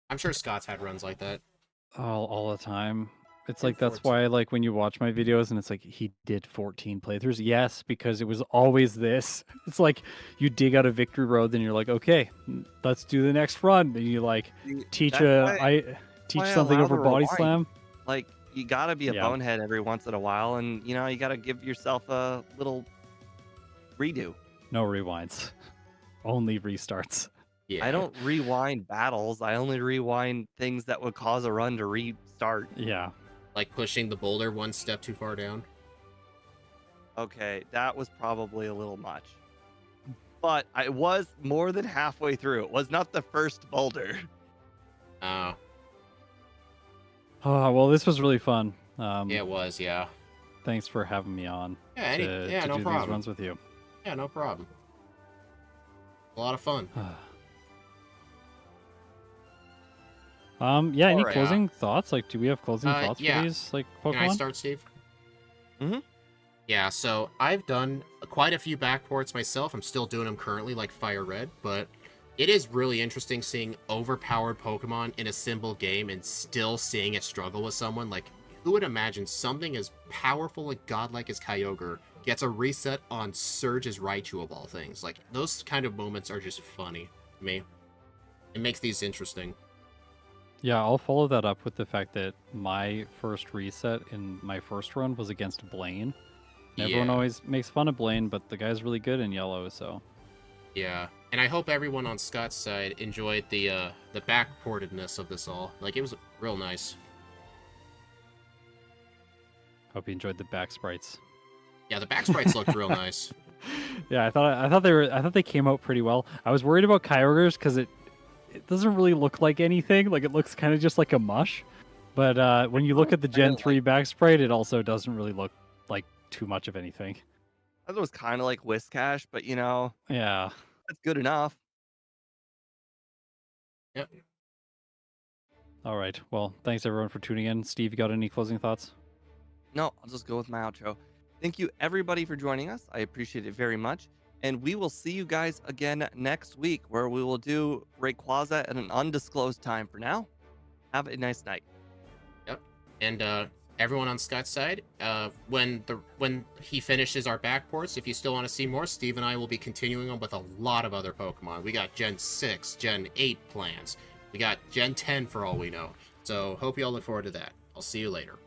I'm sure Scott's had runs like that. All the time. It's like that's why like when you watch my videos and it's like he did 14 playthroughs. Yes, because it was always this. It's like you dig out a victory road, then you're like, okay, let's do the next run. And you like teach something over body slam. Like you gotta be a bonehead every once in a while, and you know you gotta give yourself a little redo. No rewinds, only restarts. Yeah. I don't rewind battles. I only rewind things that would cause a run to restart. Yeah. Like pushing the boulder one step too far down. Okay, that was probably a little much. But I was more than halfway through. It was not the first boulder. Oh. Oh, well, this was really fun. Yeah, it was, yeah. Thanks for having me on. Yeah, to no do problem. these runs with you. Yeah, no problem. A lot of fun. Yeah, any closing thoughts? Like, do we have closing thoughts yeah. for these, like, Pokemon? Can I start, Steve? Mm-hmm. Yeah, so I've done quite a few backports myself. I'm still doing them currently, like Fire Red, but it is really interesting seeing overpowered Pokemon in a simple game and still seeing it struggle with someone. Like, who would imagine something as powerful and godlike as Kyogre gets a reset on Surge's Raichu of all things? Like, those kind of moments are just funny to me. It makes these interesting. Yeah, I'll follow that up with the fact that my first reset in my first run was against Blaine. Everyone always makes fun of Blaine, but the guy's really good in yellow, so... Yeah, and I hope everyone on Scott's side enjoyed the backportedness of this all. Like, it was real nice. Hope you enjoyed the back sprites. Yeah, the back sprites looked real nice. Yeah, I thought they came out pretty well. I was worried about Kyogre's because it doesn't really look like anything. Like, it looks kind of just like a mush. But when you look at the Gen 3 back sprite, it also doesn't really look like too much of anything. I thought it was kind of like Whiscash, but you know, yeah, that's good enough. Yep. All right. Well, thanks everyone for tuning in. Steve, you got any closing thoughts? No, I'll just go with my outro. Thank you everybody for joining us. I appreciate it very much. And we will see you guys again next week where we will do Rayquaza at an undisclosed time. For now, have a nice night. Yep. And everyone on Scott's side, when he finishes our backports, if you still want to see more, Steve and I will be continuing on with a lot of other Pokemon. We got Gen 6, Gen 8 plans. We got Gen 10 for all we know. So hope you all look forward to that. I'll see you later.